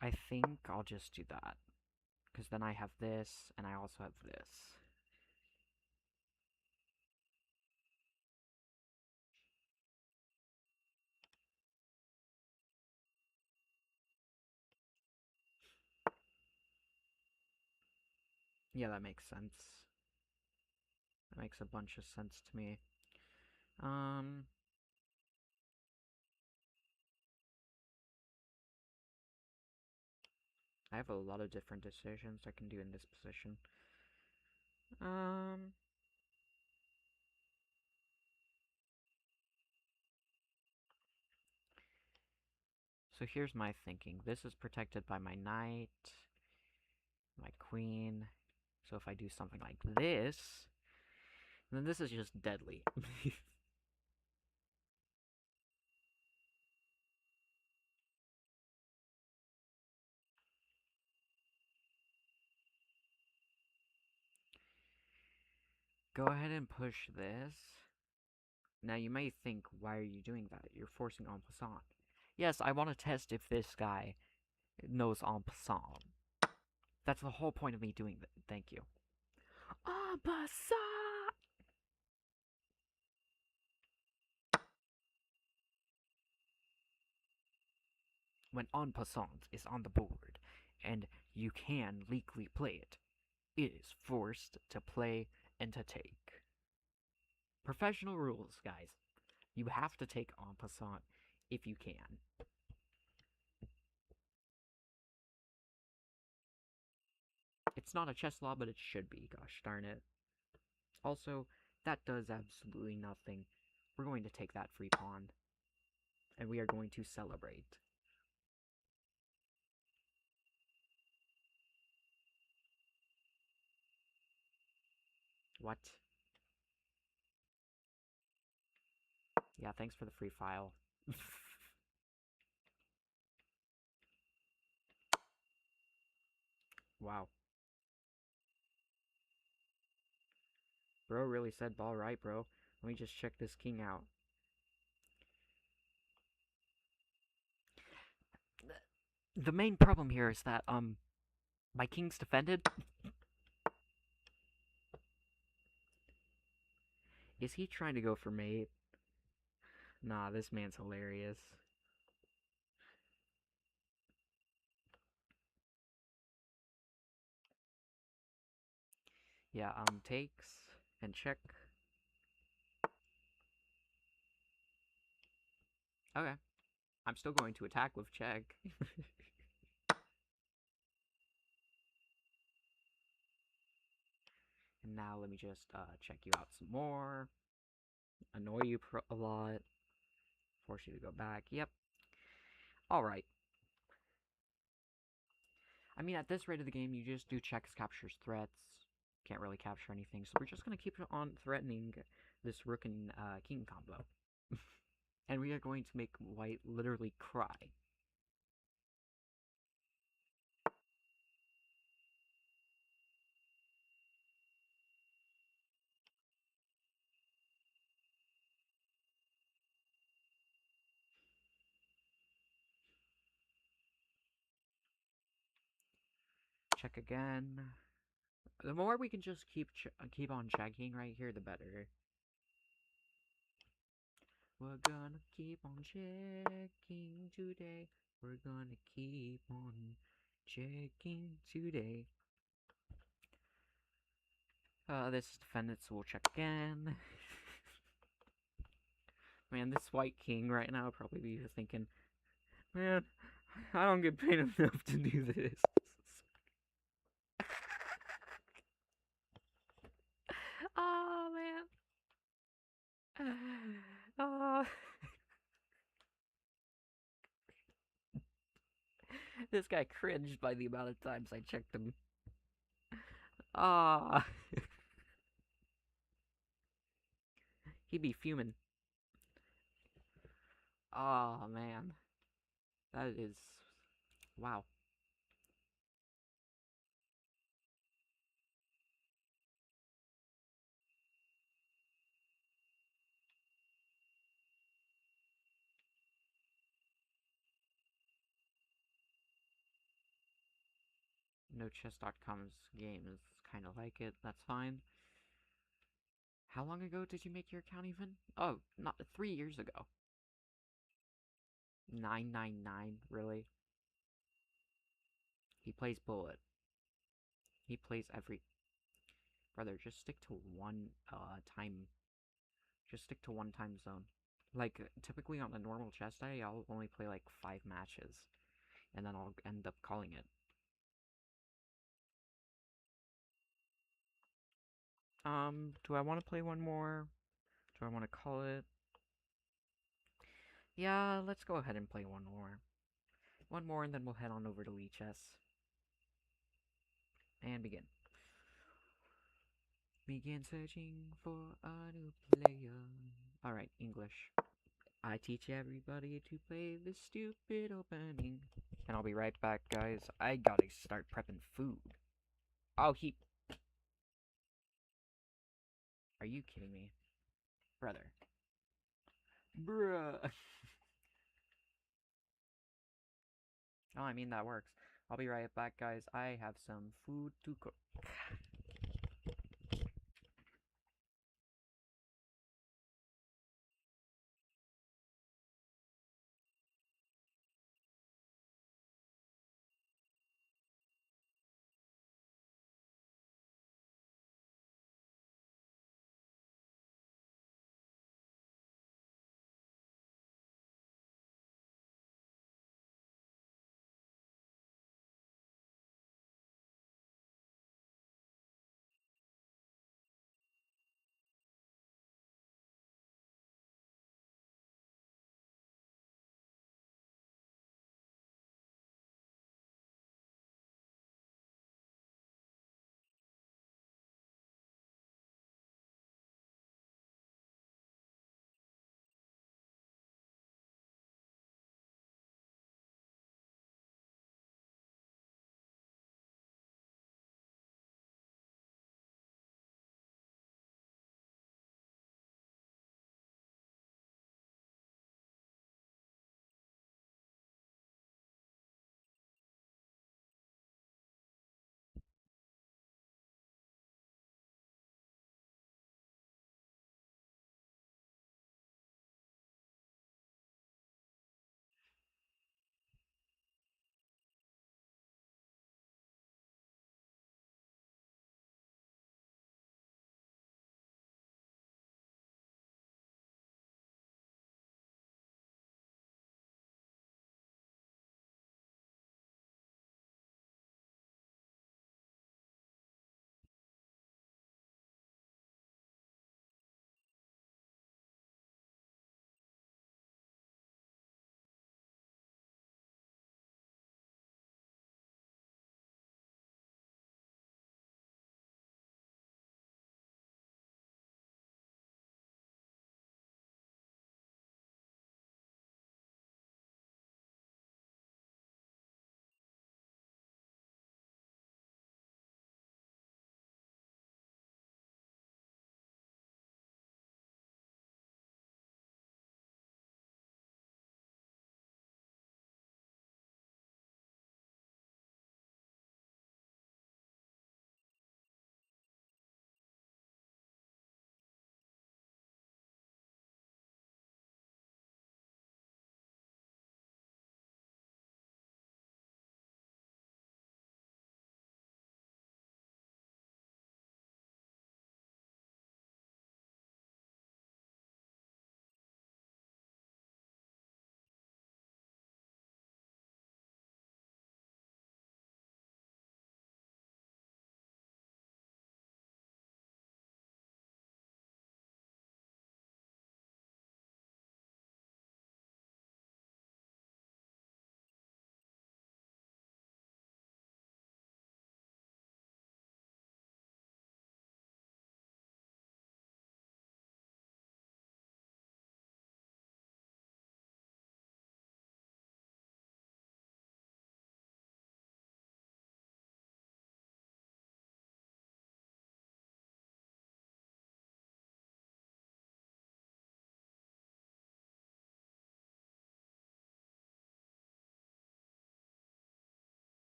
I think I'll just do that. Because then I have this, and I also have this. Yeah, that makes sense. That makes a bunch of sense to me. Um... I have a lot of different decisions I can do in this position. Um... So here's my thinking. This is protected by my knight, my queen. So if I do something like this, then this is just deadly. Go ahead and push this. Now you may think, why are you doing that? You're forcing en passant. Yes, I want to test if this guy knows en passant. That's the whole point of me doing that. Thank you. En passant! When en passant is on the board, and you can legally play it, it is forced to play and to take. Professional rules, guys. You have to take en passant if you can. It's not a chess law, but it should be, gosh darn it. Also, that does absolutely nothing. We're going to take that free pawn. And we are going to celebrate. What? Yeah, thanks for the free file. Wow. Bro really said ball right, bro. Let me just check this king out. The main problem here is that, my king's defended. Is he trying to go for mate? Nah, this man's hilarious. Yeah, takes and check. Okay. I'm still going to attack with check. And now let me just check you out some more. Annoy you a lot. Force you to go back. Yep. Alright. I mean, at this rate of the game, you just do checks, captures, threats. Can't really capture anything, so we're just going to keep on threatening this rook and king combo. And we are going to make white literally cry. Check again. The more we can just keep on checking right here, the better. We're gonna keep on checking today. We're gonna keep on checking today. This is defendant, so we'll check again. Man, this white king right now probably be thinking, man, I don't get paid enough to do this. Oh, man. Oh. This guy cringed by the amount of times I checked him. Ah. He'd be fuming. Oh, man. That is... Wow. NoChess.com's game is kind of like it. That's fine. How long ago did you make your account even? Oh, not 3 years ago. 999, really? He plays Bullet. He plays every... Brother, just stick to one, time... Just stick to one time zone. Like, typically on a normal chess day, I'll only play, like, 5 matches. And then I'll end up calling it. Do I want to play one more? Do I want to call it? Yeah, let's go ahead and play one more. One more, and then we'll head on over to LiChess. And begin. Begin searching for a new player. Alright, English. I teach everybody to play this stupid opening. And I'll be right back, guys. I gotta start prepping food. Oh, he... Are you kidding me? Brother. Bruh. Oh, I mean, that works. I'll be right back, guys. I have some food to cook.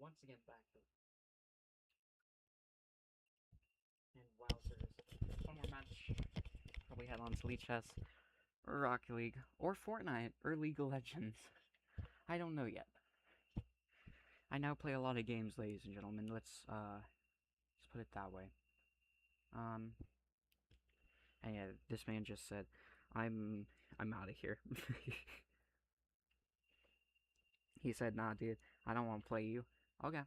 once again back to... And wowzers. One more match. Probably head on to LiChess, or Rocket League, or Fortnite, or League of Legends. I don't know yet. I now play a lot of games, ladies and gentlemen. Let's put it that way. And yeah, this man just said, I'm out of here. He said, nah, dude, I don't want to play you. Okay,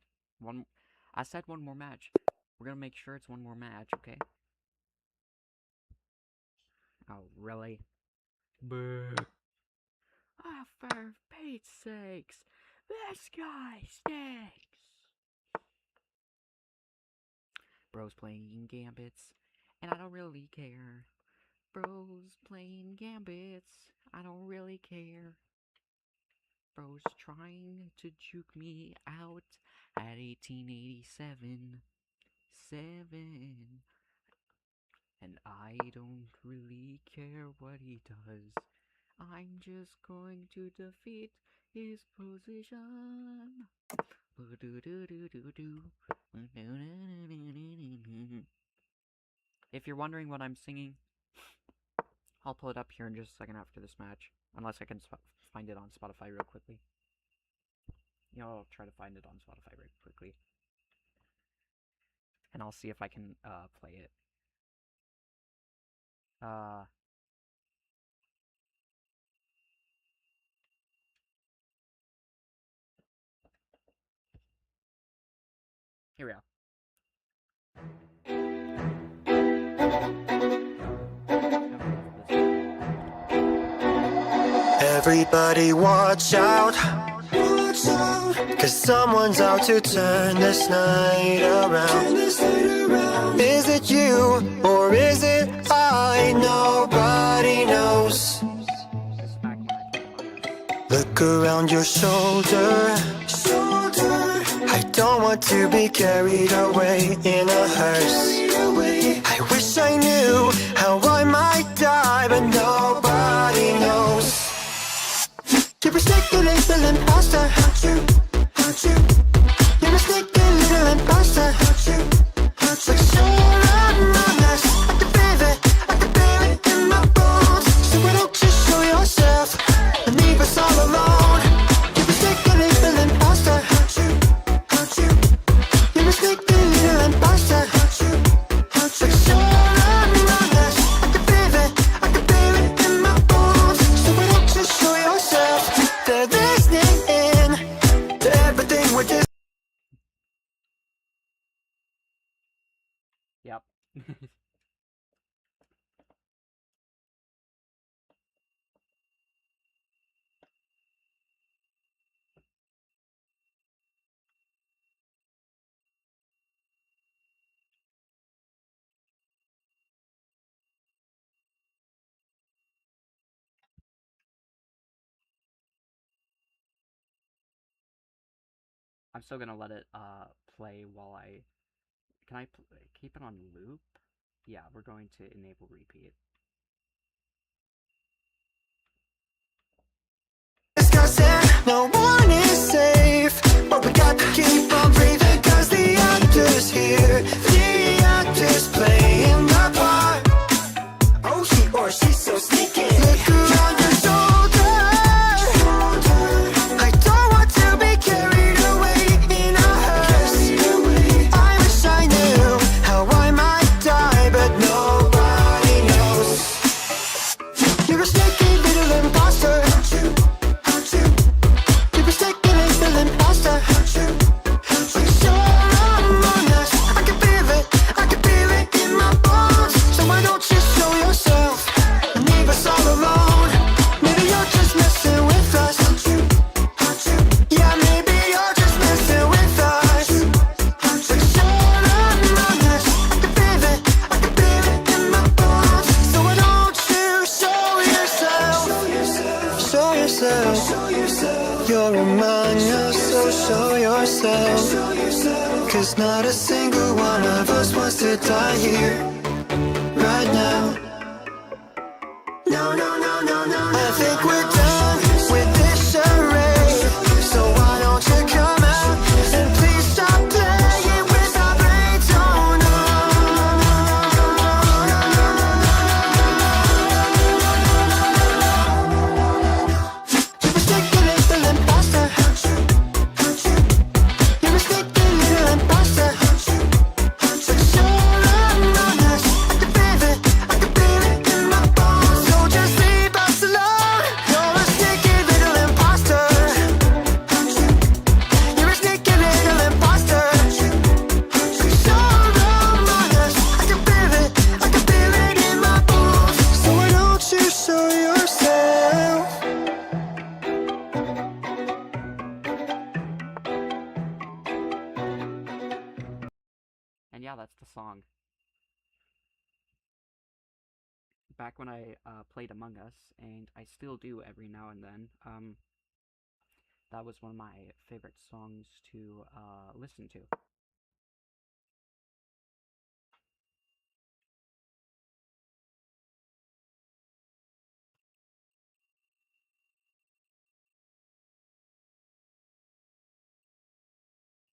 I said one more match. We're gonna make sure it's one more match, okay? Oh, really? Boo. Ah, for Pete's sakes, this guy stinks. Bro's playing gambits, and I don't really care. Bro's playing gambits, I don't really care. Bro's trying to juke me out at 1887. 7. And I don't really care what he does. I'm just going to defeat his position. If you're wondering what I'm singing, I'll pull it up here in just a second after this match. Unless I can find it on Spotify real quickly. You know, I'll try to find it on Spotify real quickly. And I'll see if I can play it. Here we go. Everybody watch out, cause someone's out to turn this night around. Is it you, or is it I? Nobody knows. Look around your shoulder. I don't want to be carried away in a hearse. I wish I knew how I might die, but nobody knows. You're a sneaky little imposter. You're a sneaky little imposter. Like sure among us, I can feel it in my bones. So why don't you show yourself and leave us all alone? You're a sneaky little imposter. You're a sneaky little imposter. Like sure among us, I can feel it in my bones. So why don't you show yourself? They're listening in to everything we're doing. Yep. I'm still gonna let it play while I... Can I keep it on loop? Yeah, we're going to enable repeat. No one is safe, but we got to keep on breathing, cause the actor's here. The actor's playing the part. Oh, he or she's so sneaky. Look around your shoulder. I don't want to be carried away in a hearse. I wish I knew how I might die, but nobody knows. You're a sneaky little imposter. You're a sneaky little imposter. Like sure among us, I can feel it in my bones. So why don't you show yourself and leave us all alone? Maybe you're just messing with us. Yeah, maybe you're just messing with us. Like sure among us, I can feel it in my bones. So why don't you show yourself? Show yourself. You're among us, so show yourself. Cause not a single one of us wants to die here, right now. No. I think we're done with this charade. So why don't you come out and please yeah, that's the song. Back when I played Among Us, and I still do every now and then, that was one of my favorite songs to listen to.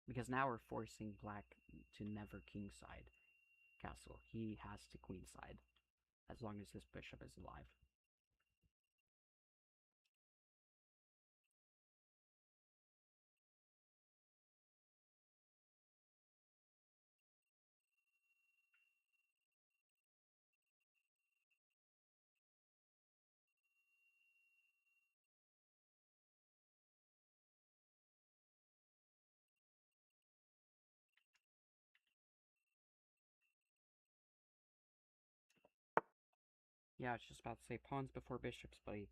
Because now we're forcing black to never kingside castle. He has to queenside, as long as this bishop is alive. Yeah, I was just about to say pawns before bishops, buddy.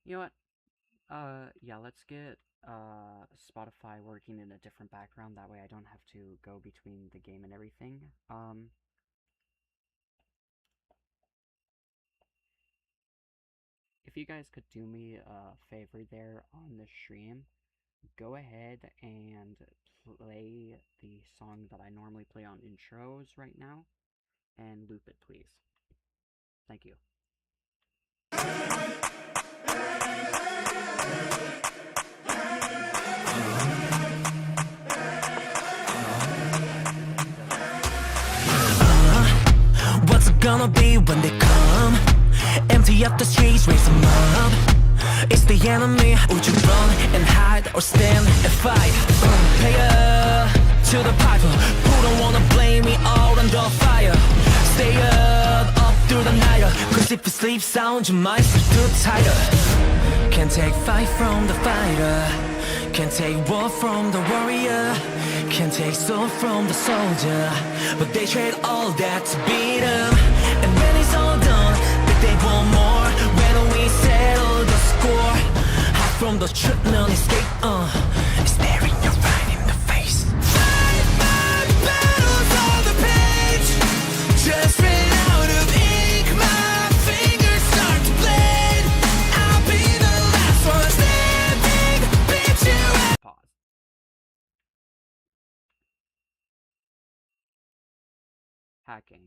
You know what? Yeah, let's get Spotify working in a different background. That way I don't have to go between the game and everything. If you guys could do me a favor there on the stream, go ahead and play the song that I normally play on intros right now, and loop it, please. Thank you. What's it gonna be when they come? Empty up the streets, raise them up. It's the enemy. Would you run and hide or stand and fight? Pay up to the piper who don't wanna blame me all under fire. Stay up through the night, cause if you sleep sound, you might sleep too tighter. Can't take fight from the fighter, can't take war from the warrior, can't take soul from the soldier, but they trade all that to beat him. And when it's all done, but they want more. When we settle the score, hide from the truth, none escape. Staring you right in the face. Fight battles on the page, just ran out of ink. My fingers start to bleed. I'll be the last one standing. Beat you at. Pause. Hacking.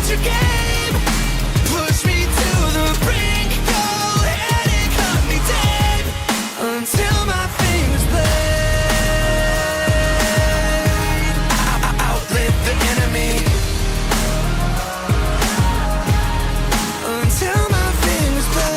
Your game, push me to the brink. Go ahead and cut me dead until my fingers bleed. I outlive the enemy until my fingers bleed.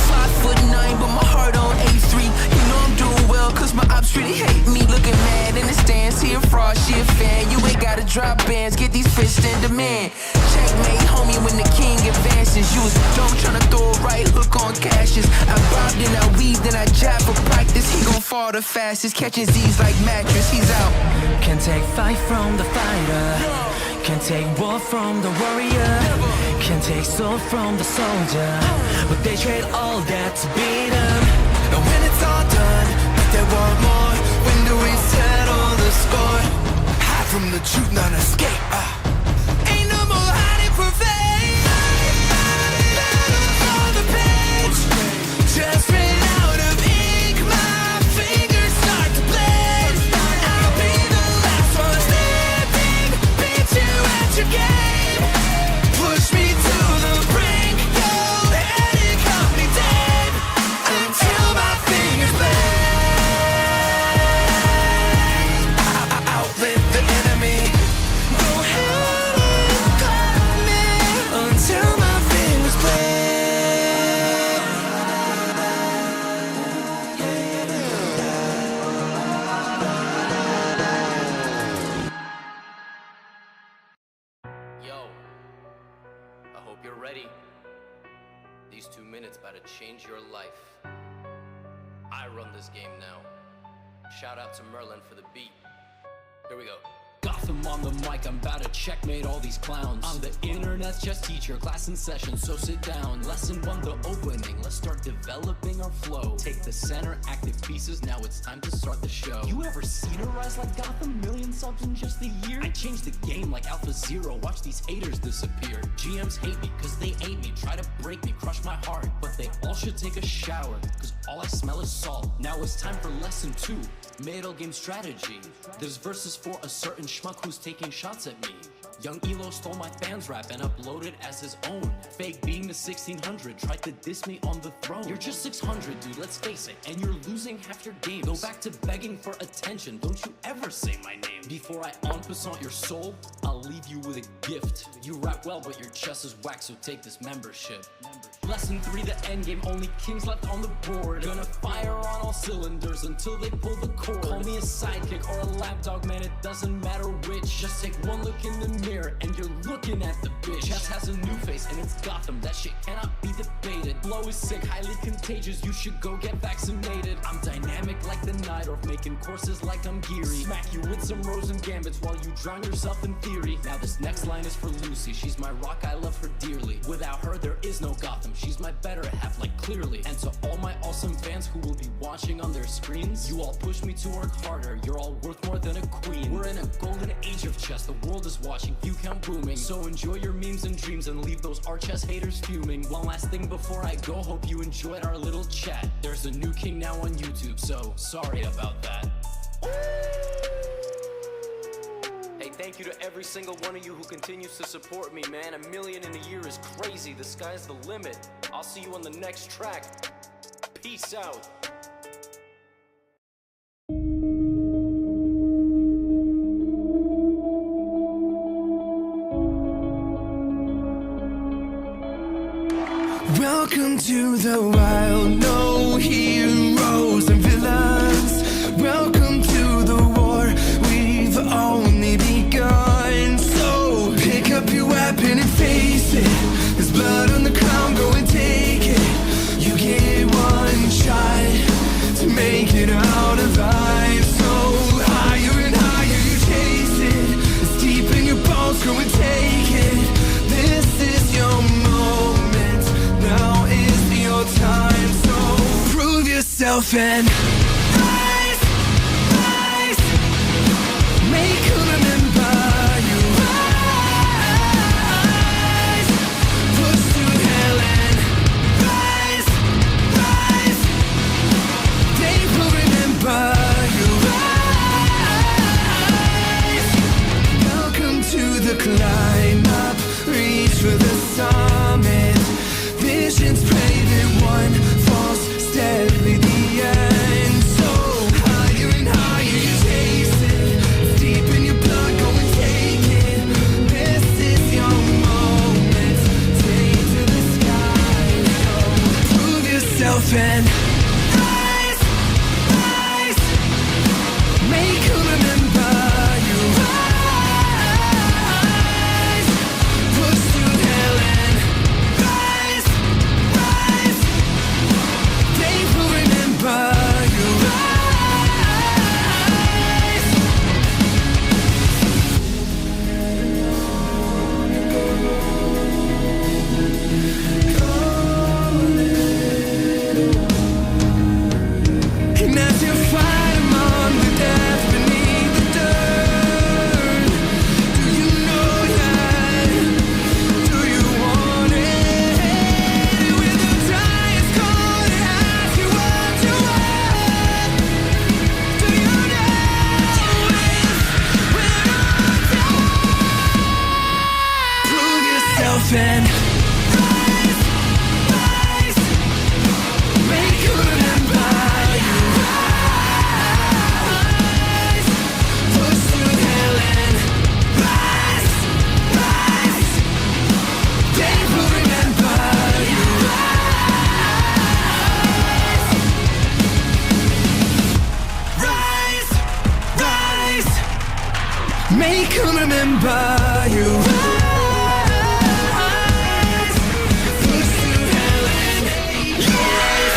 5'9", but my heart on A3. You know I'm doing well, cause my ops really hate me. Looking mad in the stands, here fraud, she a fan. You ain't gotta drop bands, get these fists in demand. Checkmate, homie, when the king advances. You was dumb tryna throw a right hook on cashes. I bobbed and I weaved and I jabbed for practice. He gon' fall the fastest, catching Z's like mattress, he's out. Can't take fight from the fighter, can't take war from the warrior, can't take soul from the soldier, but they trade all that to beat him. And when it's all done, but they want more. When do we settle the score? Hide from the truth, not escape. Ain't no more hiding for fame. Battles on the page, just ran out of ink. My fingers start to bleed. I'll be the last one standing. Beat you at your game, push me to the brink. Go ahead and cut me dead until my fingers your life. I run this game now. Shout out to Merlin for the beat. Here we go. Gotham on the mic, I'm about to checkmate all these clowns. I'm the internet's chess teacher, class in session, so sit down. Lesson 1, the opening, let's start developing our flow. Take the center, active pieces, now it's time to start the show. You ever seen a rise like Gotham? Million subs in just a year? I changed the game like Alpha Zero, watch these haters disappear. GMs hate me, cause they hate me, try to break me, crush my heart. But they all should take a shower, cause all I smell is salt. Now it's time for lesson 2, middle game strategy. There's verses for a certain schmuck who's taking shots at me. Young Elo stole my fans rap and uploaded as his own. Fake being the 1600, tried to diss me on the throne. You're just 600, dude, let's face it, and you're losing half your games. Go back to begging for attention, don't you ever say my name. Before I en passant your soul, I'll leave you with a gift. You rap well, but your chest is whack, so take this membership. Lesson 3, the endgame, only kings left on the board. Gonna fire on all cylinders until they pull the cord. Call me a sidekick or a lapdog, man, it doesn't matter which. Just take one look in the mirror and you're looking at the bitch. Chess has a new face and it's Gotham, that shit cannot be debated. Flow is sick, highly contagious, you should go get vaccinated. I'm dynamic like the Night Orc, making courses like I'm Geary. Smack you with some rows and gambits while you drown yourself in theory. Now this next line is for Lucy, she's my rock, I love her dearly. Without her there is no Gotham, she's my better half like clearly. And to all my awesome fans who will be watching on their screens, you all push me to work harder, you're all worth more than a queen. We're in a golden age of chess, the world is watching, view count booming. So enjoy your memes and dreams and leave those art chess haters fuming. One last thing before I go, hope you enjoyed our little chat. There's a new king now on YouTube, so sorry about that. Hey, thank you to every single one of you who continues to support me, man. 1 million in a year is crazy. The sky's the limit. I'll see you on the next track. Peace out. Welcome to the wild, no heroes and villains. Welcome to the war, we've only begun. So pick up your weapon and face it. There's blood on the ground, go and take it. You get one shot to make it out alive. So higher and higher you chase it. It's deep in your bones, go and take it. This is your moment, now is your time. So prove yourself and rise, rise. Make you remember you. Rise, push to hell and rise, rise. They will remember you. Rise. Welcome to the climb up, reach for the summit. Visions pray that one false step lead the end. So higher and higher you chase it. It's deep in your blood, go and take it. This is your moment, take to the sky. So prove yourself and rise, rise. Make you remember you. Rise, push to hell and rise, rise. They will remember you. Rise. And as you fight among the death beneath the dirt, do you know that? Do you want it? With the giants calling and ask you what you want. Do you know if we're on time? Prove yourself and rise, rise. Make you remember you. Rise, push to hell and rise, rise. They will remember you. Rise, rise. Make you remember you. Rise, push to hell and rise.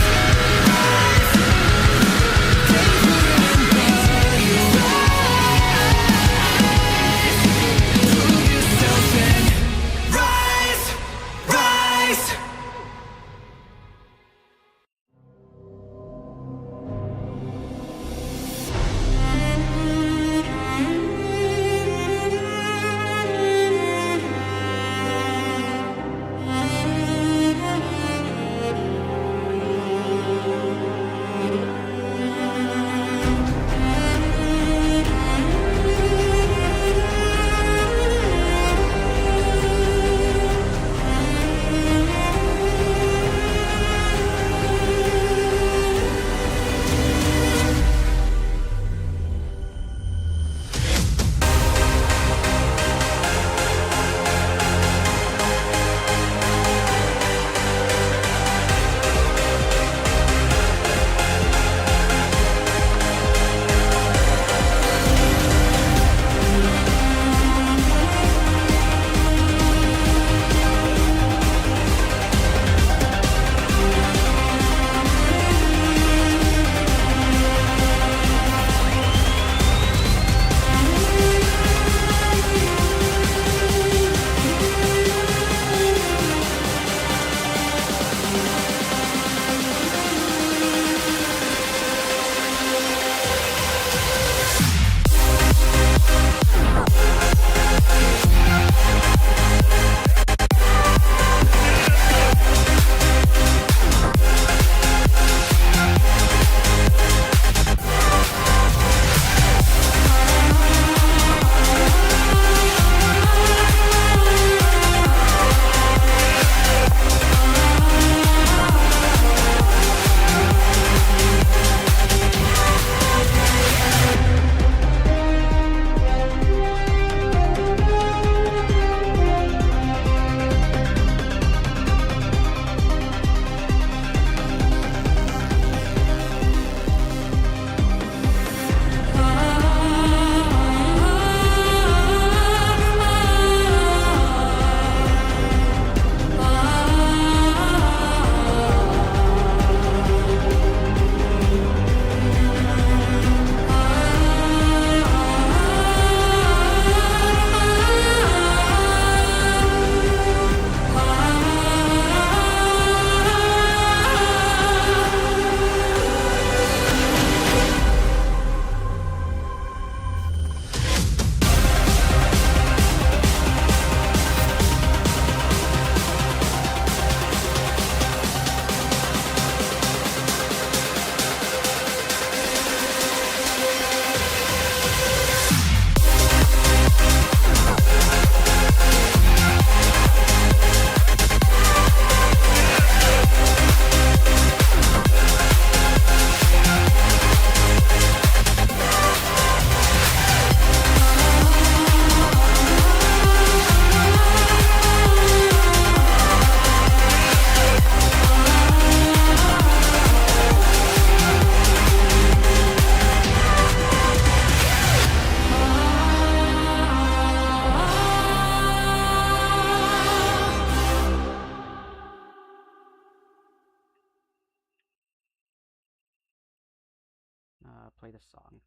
play this song.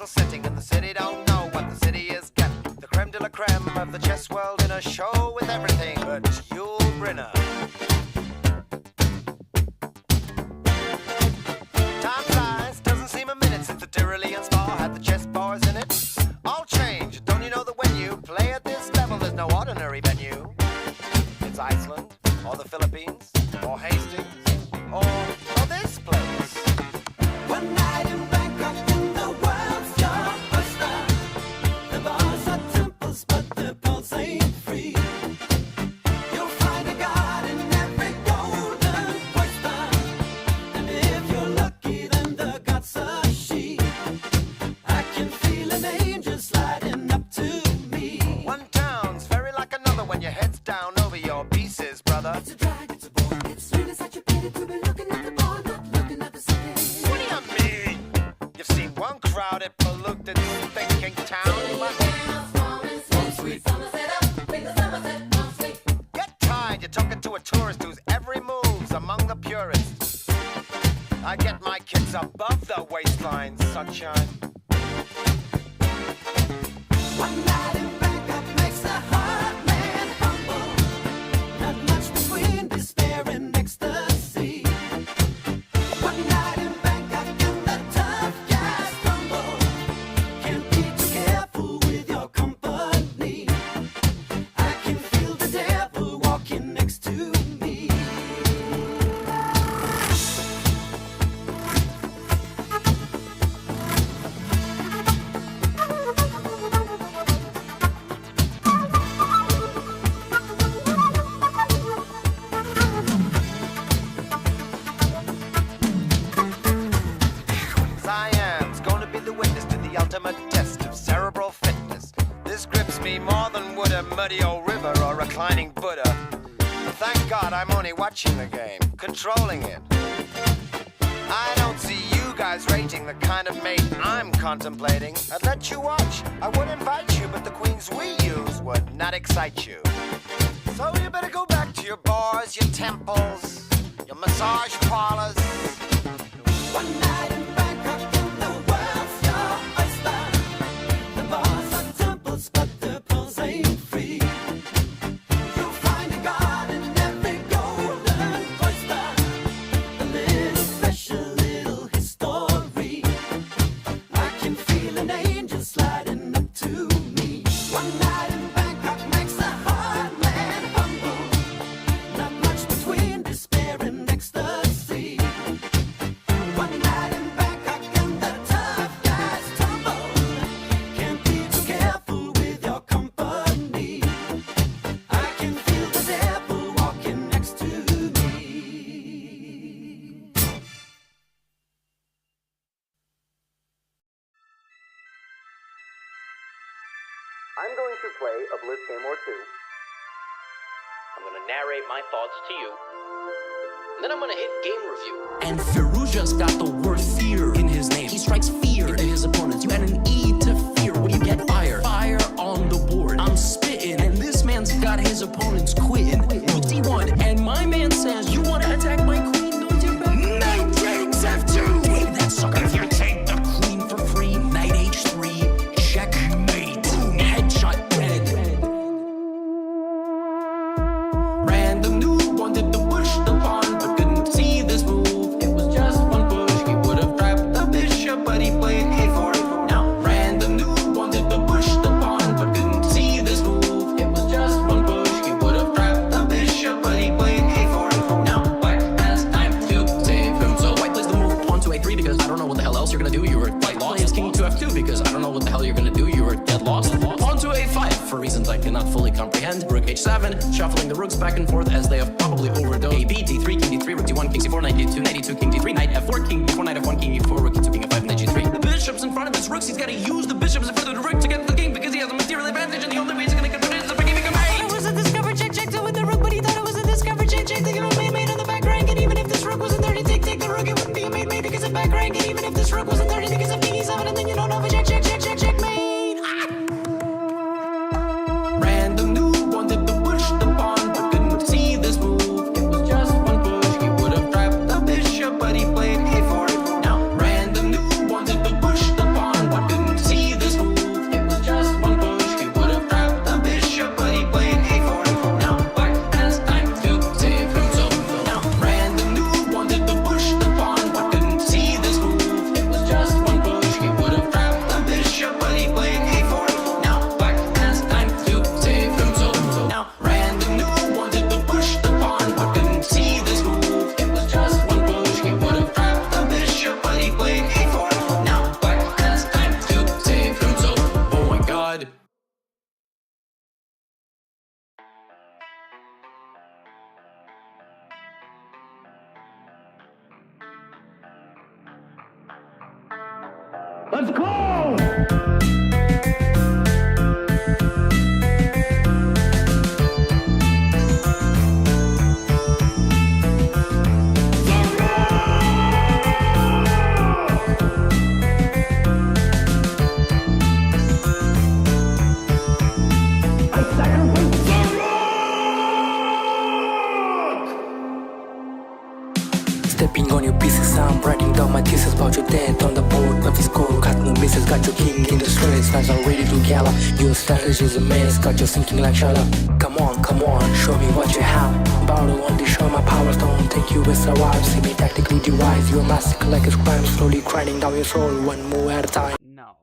Sitting in the city, don't know what the city is getting. The creme de la creme of the chess world in a show with everything but Yul Brynner. Time flies, doesn't seem a minute since the Tyrolean spa had the chess bars in it. All change, don't you know that when you play at this level, there's no ordinary venue? It's Iceland, or the Philippines, or Hastings, or this place. One night in Bangkok in the world's your oyster. The bars are temples, but the pulse ain't free. You'll find a god in every golden oyster. And if you're lucky, then the god's a she. I can feel an angel sliding up to me. One town's very like another when your head's down over your pieces, brother. It's a drag, it's a bore. It's really such a pity to be looking at the bar, not looking at the city. What do you mean? You've seen one crowded, polluted, thinking town, but get tired, you're talking to a tourist whose every move's among the purists. I get my kids above the waistline, sunshine. One night in Bangkok makes a hard man humble. Not much between despair and ecstasy. One night in Bangkok and the tough guys stumble. Can't be too careful with your company. I can feel the devil walking next to me. Cyan's gonna be the witness to the ultimate test of cerebral fitness. This grips me more than would a muddy old river or reclining Buddha. But thank God I'm only watching the game, controlling it. I don't see you guys rating the kind of mate I'm contemplating. I'd let you watch, I would invite you, but the queens we use would not excite you. So you better go back to your bars, your temples, your massage parlors. One night in Bangkok and the world's your oyster. The bars are temples, but the pulse ain't free. You'll find a god in every golden oyster. A little special, little history. I can feel an angel sliding up to me. One night in Bangkok makes a hard man humble. Not much between despair and ecstasy. One night in Bangkok and the tough guys tumble. Can't be too careful with your company. I can feel the devil walking next to me. I'm going to play a Blitz game or two. I'm going to narrate my thoughts to you. And then I'm going to hit game review. And Ferrugia's got the word fear in his name. He strikes fear into his opponents. You add an E to fear. What do you get? Fire. Fire on the board. I'm spitting, and this man's got his opponents quitting. Rook D1, and my man says, you want to attack my queen? No, dear back. Knight takes F2. Take that sucker. If you take the queen for free, knight H3, checkmate. Boom, headshot red. Random noob wanted to push the pawn, but couldn't see this move. It was just one push. He would have trapped the bishop, but he played A4. Now, random noob wanted to push the pawn, but couldn't see this move. It was just one push. He would have trapped cannot fully comprehend. Rook h7, shuffling the rooks back and forth as they have probably overdosed. A, B, d3, king d3, rook d1, king c4, knight d2, knight d2, king d3, knight f4, king d4, knight f1, king e4, rook e2, king f5, knight g3. The bishop's in front of his rooks. He's got to use the bishops in front of the rook to get the king because he has a material advantage, and the only way he's going to convert it is if he become mate. It was a discover check check to with the rook, but he thought it was a discover check check. Thinking of mate on the back rank, and even if this rook wasn't 30, take the rook, it wouldn't be a mate because of back rank, and even if this rook wasn't 30 because of king e7, and then you don't have a check check check check check mate. Random noob wanted to push the pawn, but couldn't see this move. It was just one push. He would have trapped the bishop, but he played a4. Now, random noob wanted to push the pawn, but couldn't see this move. It was just one push. He would have trapped the bishop, but he played a4. Now, black has time to save himself. Now, random noob wanted to push the pawn, but couldn't see this move. It was just one push. He would have trapped the bishop, but he played a4. Now, black has time to save himself. Now, random noob wanted to push the pawn, but couldn't see this move. It was just one push. He would have trapped the bishop, but he played a4. Now, black has time to save himself. Oh my god. Let's go! Stepping on your pieces, I'm writing down my thesis about your death on the board of his goal. Got no misses, got your king in the streets. Knives are ready to gallop. Your strategy's a mess, got you sinking like shut up. Come on, show me what you have. About to unleash all my powers, don't think you will survive. See me tactically devise your massacre like a crime. Slowly grinding down your soul, one move at a time. No.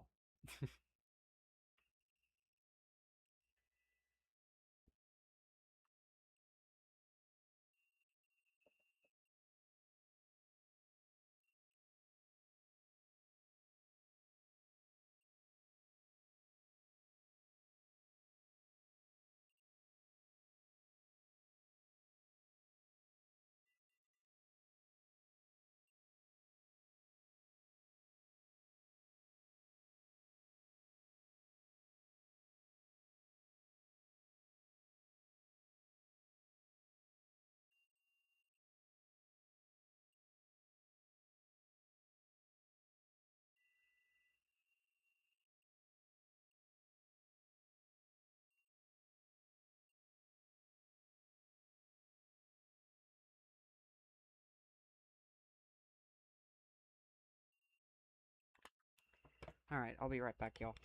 Alright, I'll be right back, y'all.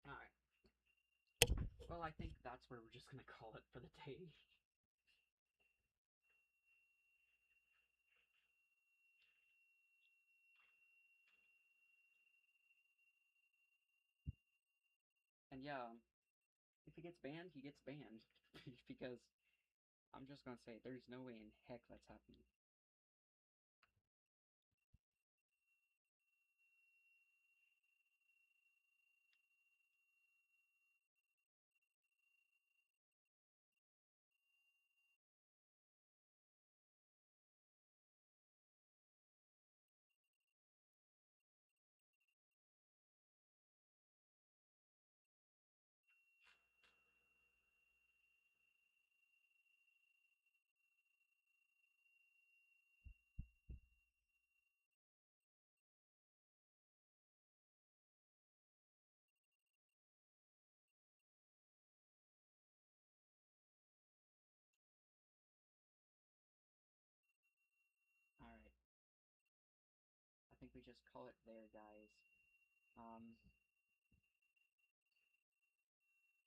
Alright. Well, I think that's where we're just gonna call it for the day. And yeah, if he gets banned, he gets banned. Because I'm just gonna say, there's no way in heck that's happening. Alright. I think we just call it there, guys.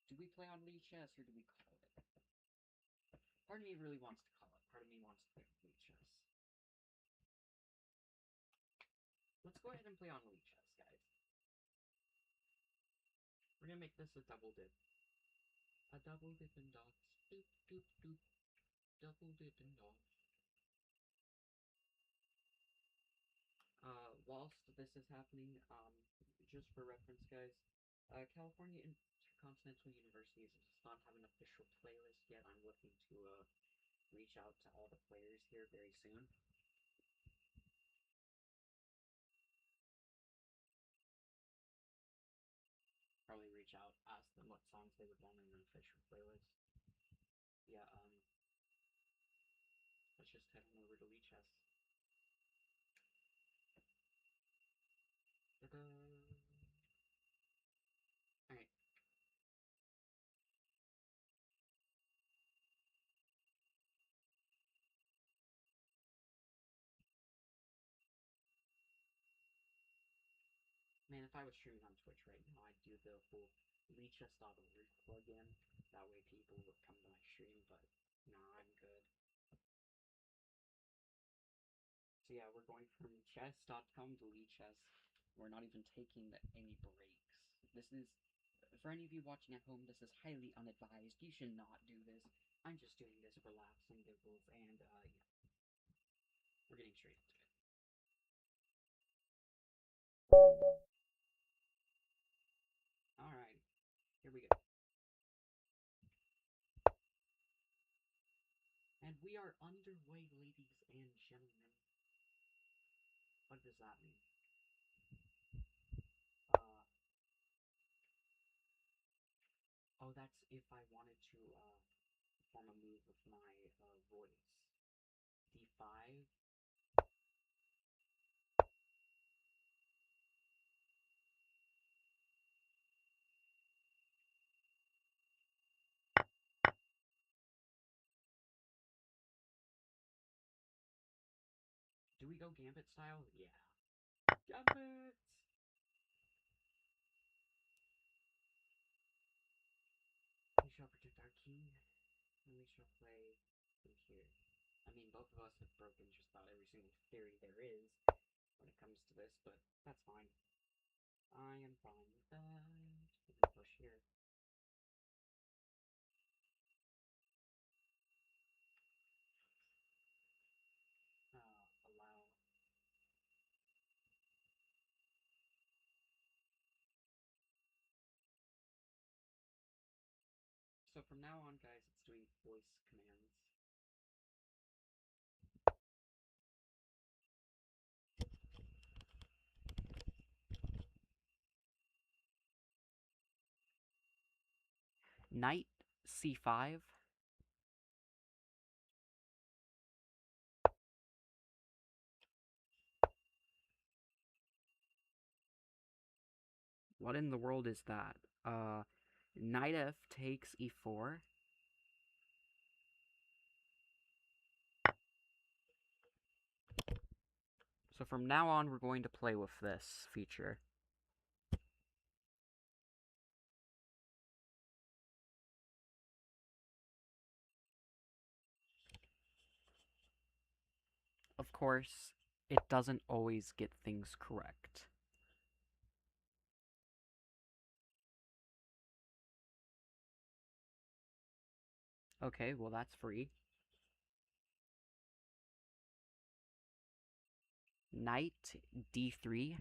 Do we play on LiChess or do we call it? Part of me really wants to call it. Part of me wants to play on LiChess. Let's go ahead and play on LiChess, guys. We're gonna make this a double dip. A double dippin' dots. Doop doop doop. Double dippin' dots. Whilst this is happening, just for reference, guys, California Intercontinental University does not have an official playlist yet. I'm looking to reach out to all the players here very soon. Probably reach out, ask them what songs they would want in an official playlist. Yeah, let's just head on over to LiChess. Alright. Man, if I was streaming on Twitch right now, I'd do the full LiChess.org plugin. That way people would come to my stream, but nah, I'm good. So yeah, we're going from chess.com to LiChess. We're not even taking any breaks. This is, for any of you watching at home, this is highly unadvised. You should not do this. I'm just doing this for laughs and giggles, and yeah. We're getting straight into it. Alright, here we go. And we are underway, ladies and gentlemen. What does that mean? Oh, that's if I wanted to, form a move with my, voice. D5. Do we go Gambit style? Yeah. Gambit! We shall protect our king, and we shall play from here. I mean, both of us have broken just about every single theory there is when it comes to this, but that's fine. I am fine with that. We can push here. Allow. So from now on, guys, it's doing voice commands. Knight c5. What in the world is that? Knight f takes e4. So from now on, we're going to play with this feature. Of course, it doesn't always get things correct. Okay, well that's free. Knight d3.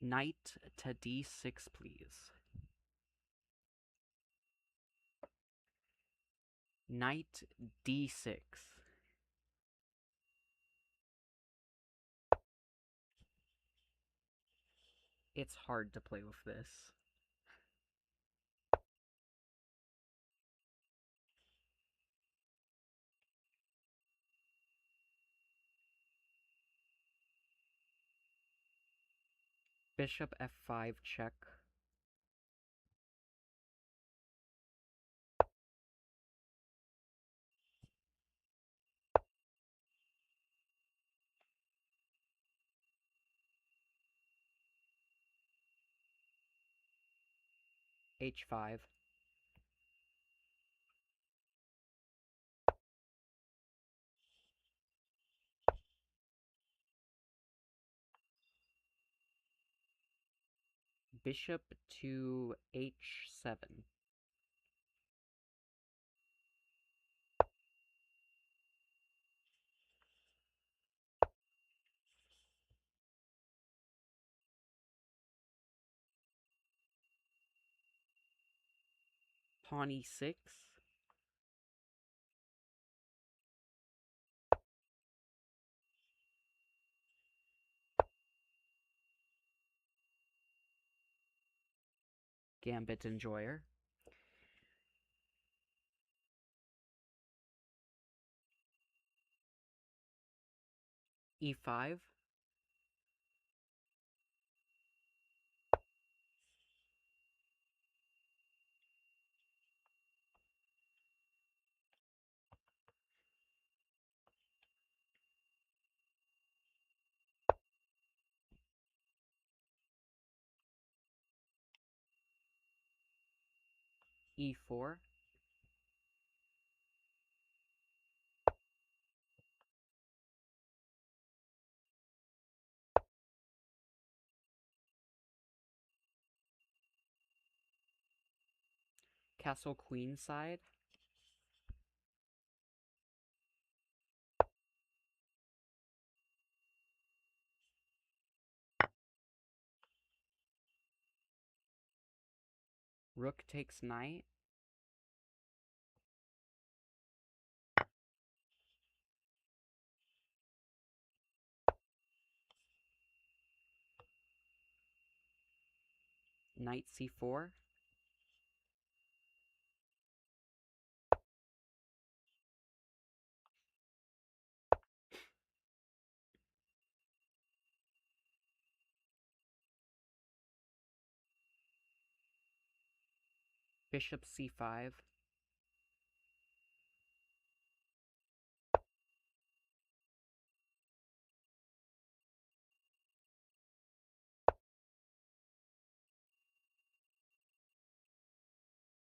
Knight to d6, please. Knight d6. It's hard to play with this. Bishop f5 check. h5. Bishop to h7. Pawn e6. Gambit Enjoyer. e5. e4. Castle queenside. Rook takes knight. Knight c4. Bishop c5.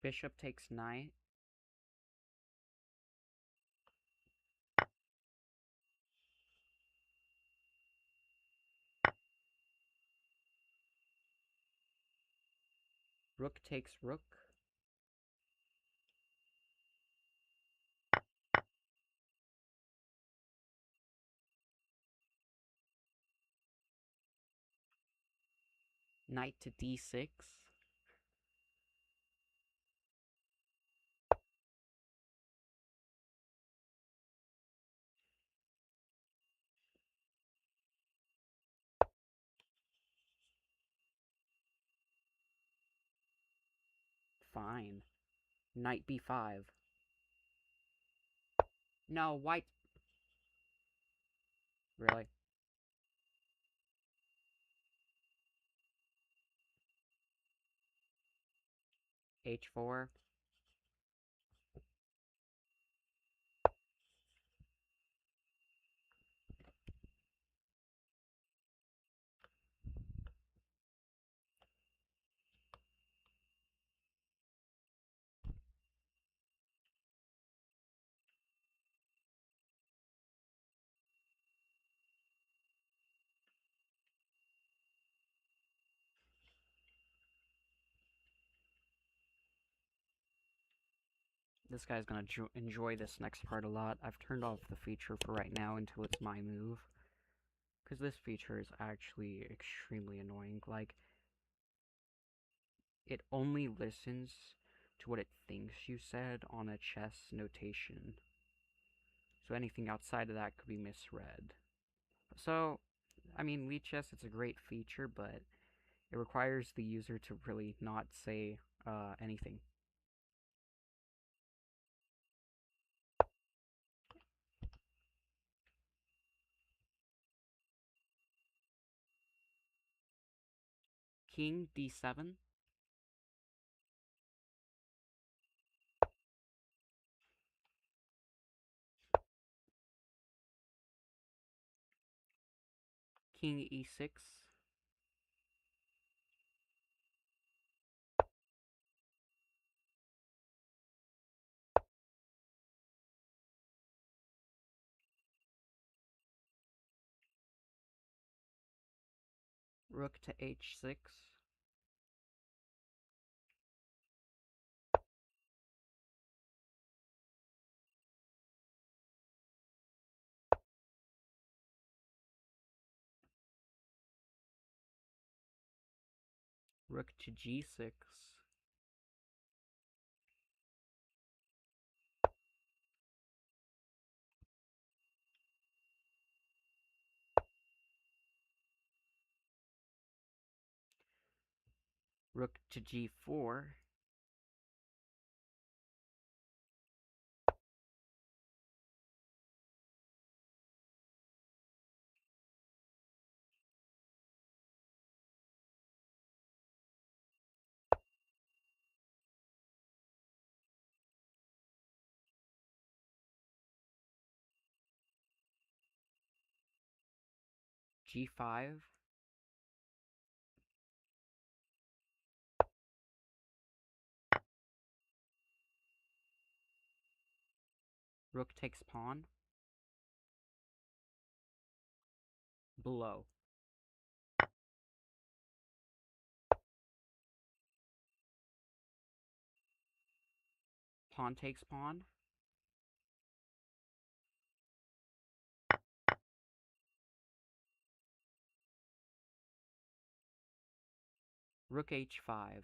Bishop takes knight. Rook takes rook. Knight to d6. Fine. Knight b5. No, white. Really? h4. This guy's gonna enjoy this next part a lot. I've turned off the feature for right now until it's my move. Because this feature is actually extremely annoying. Like, it only listens to what it thinks you said on a chess notation. So anything outside of that could be misread. So, I mean, LiChess, it's a great feature, but it requires the user to really not say anything. King d7. King e6. Rook to h6. Rook to g6. Rook to g4. g5. Rook takes pawn. Below. Pawn takes pawn. Rook h5.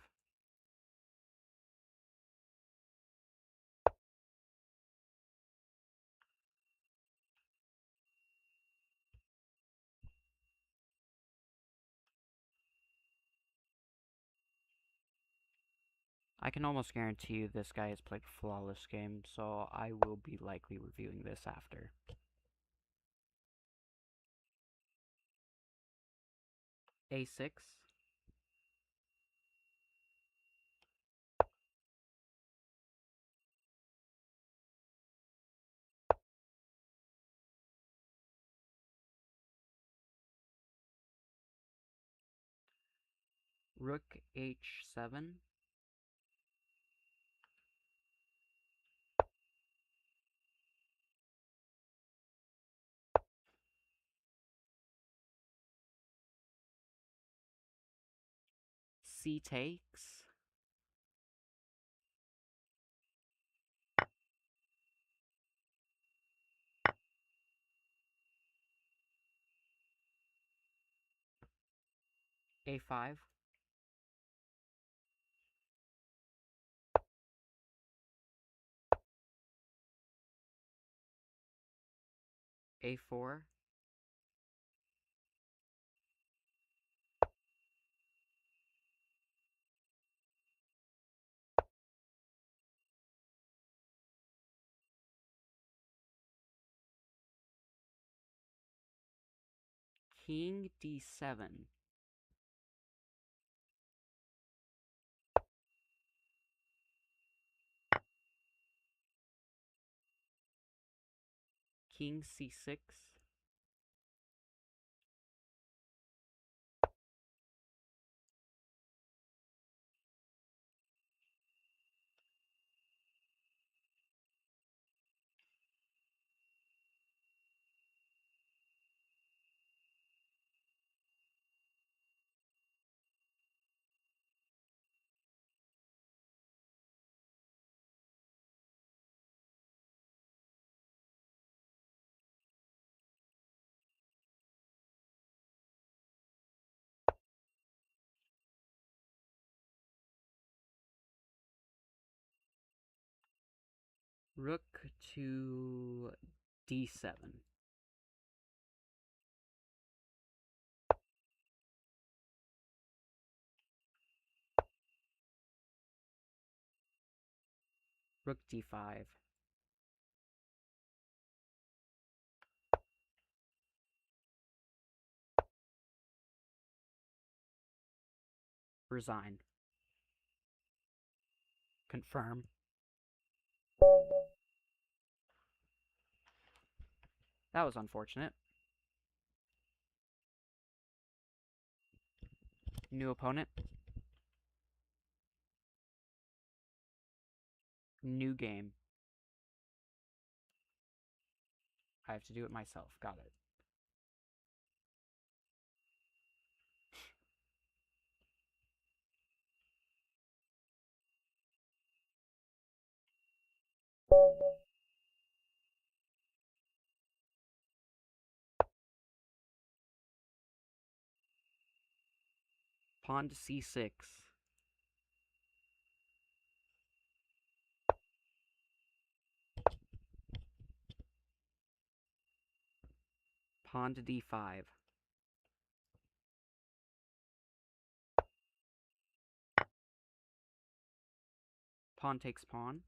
I can almost guarantee you this guy has played a flawless game, so I will be likely reviewing this after. a6. Rook h7. C takes. a5. a4. King d7. King c6. Rook to d7. Rook d5. Resign. Confirm. That was unfortunate. New opponent. New game. I have to do it myself. Got it. Pawn to c6. Pawn to d5. Pawn takes pawn.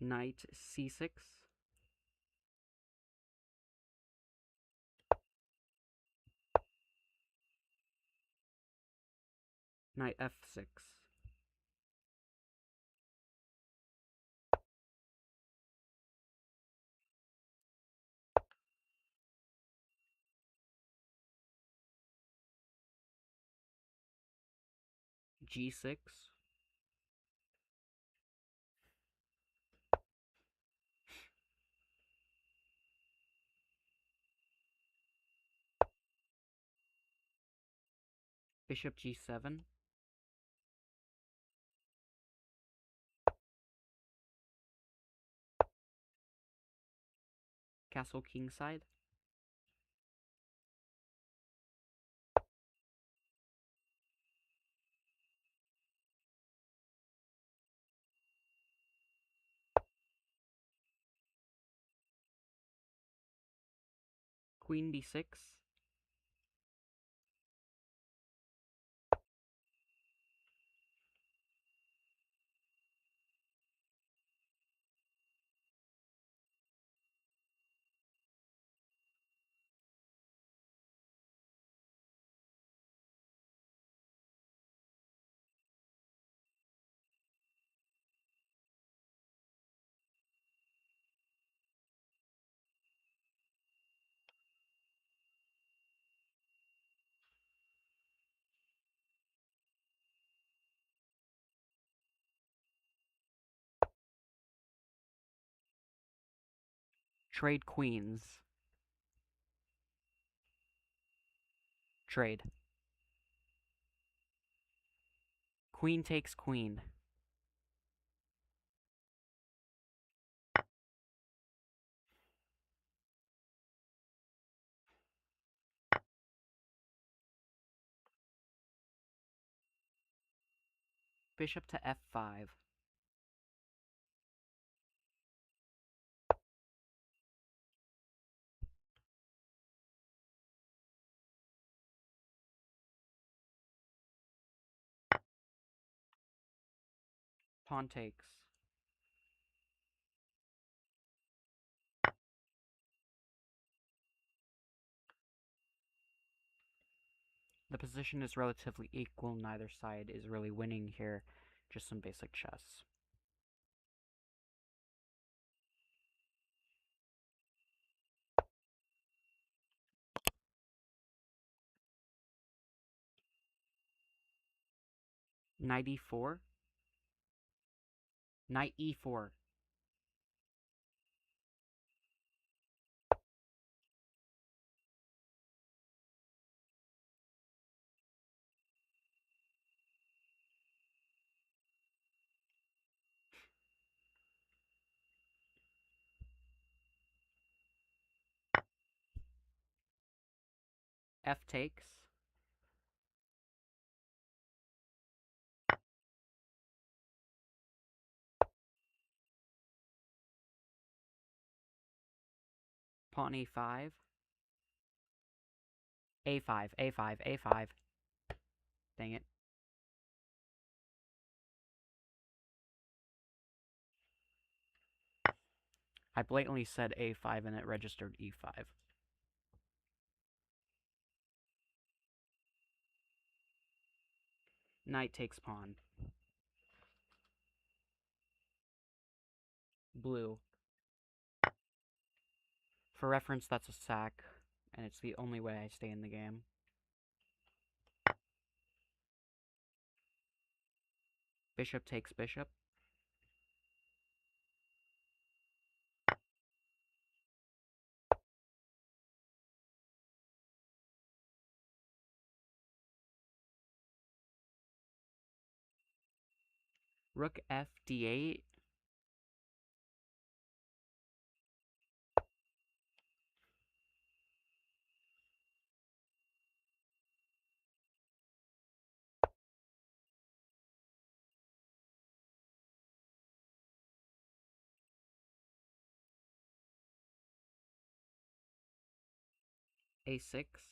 Knight c6. Knight f6. g6. Bishop g7. Castle kingside. Queen d6. Trade queens. Trade. Queen takes queen. Bishop to f5. Pawn takes. The position is relatively equal, neither side is really winning here, just some basic chess. Knight e4. Knight e4. F takes. Pawn e5. a5, a5, a5. Dang it. I blatantly said a5 and it registered e5. Knight takes pawn. Blue. For reference, that's a sack, and it's the only way I stay in the game. Bishop takes bishop. Rook f d8. a6.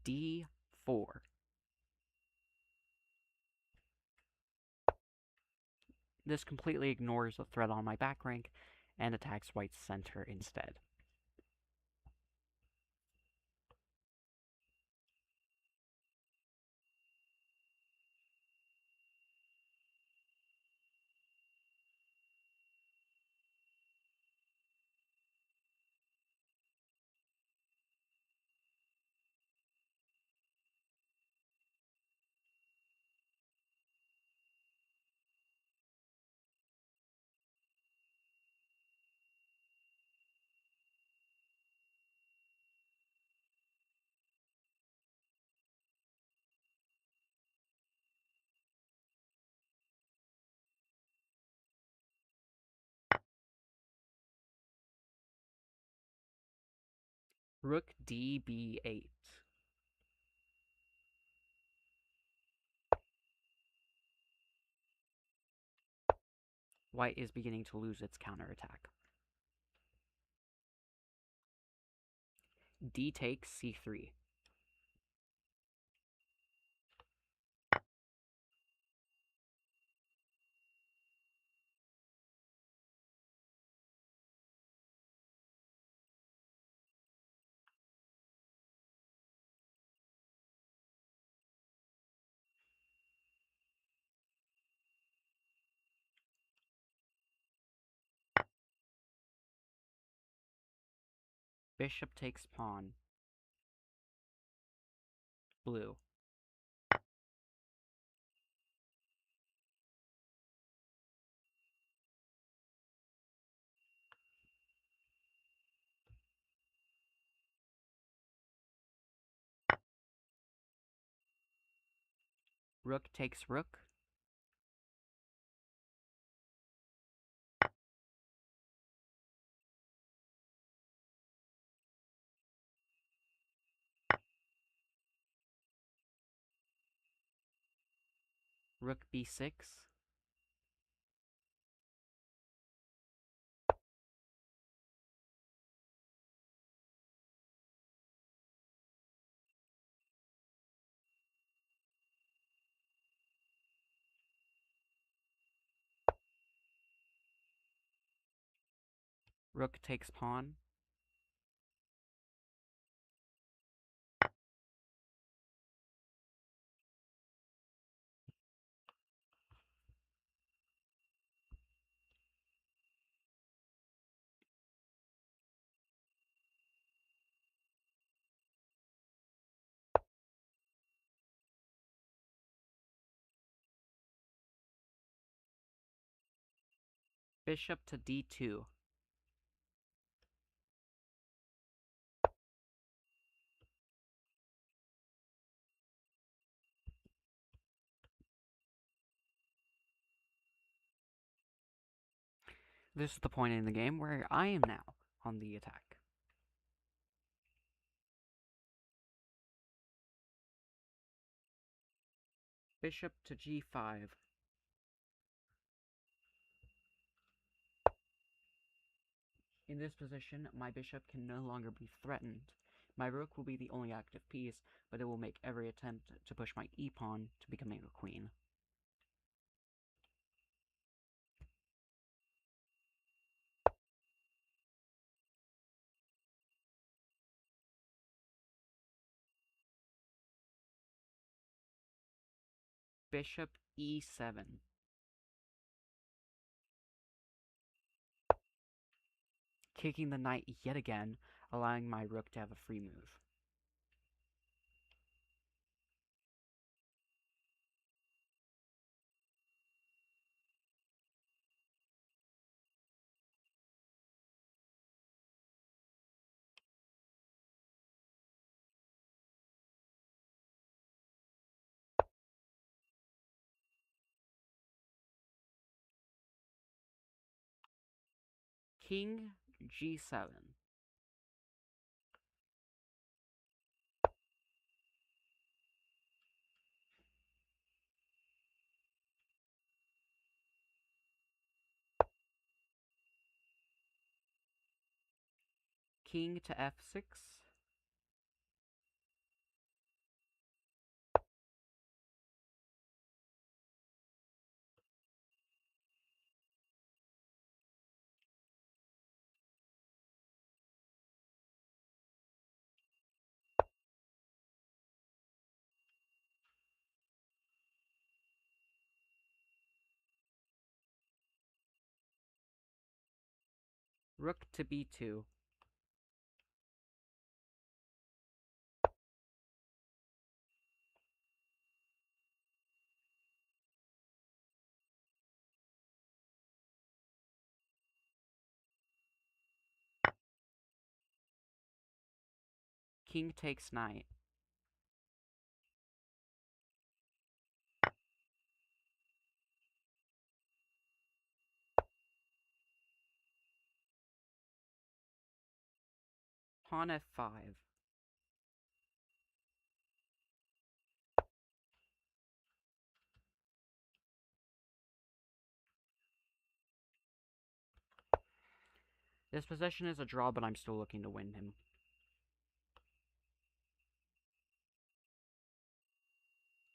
d4. This completely ignores the threat on my back rank and attacks white's center instead. Rook db8. White is beginning to lose its counterattack. D takes c3. Bishop takes pawn. Blue. Rook takes rook. Rook b6. Rook takes pawn. Bishop to d2. This is the point in the game where I am now on the attack. Bishop to g5. In this position, my bishop can no longer be threatened. My rook will be the only active piece, but it will make every attempt to push my e-pawn to becoming a queen. Bishop e7. Kicking the knight yet again, allowing my rook to have a free move. King g7. King to f6. Rook to b2. King takes knight. Pawn f5. This position is a draw, but I'm still looking to win him.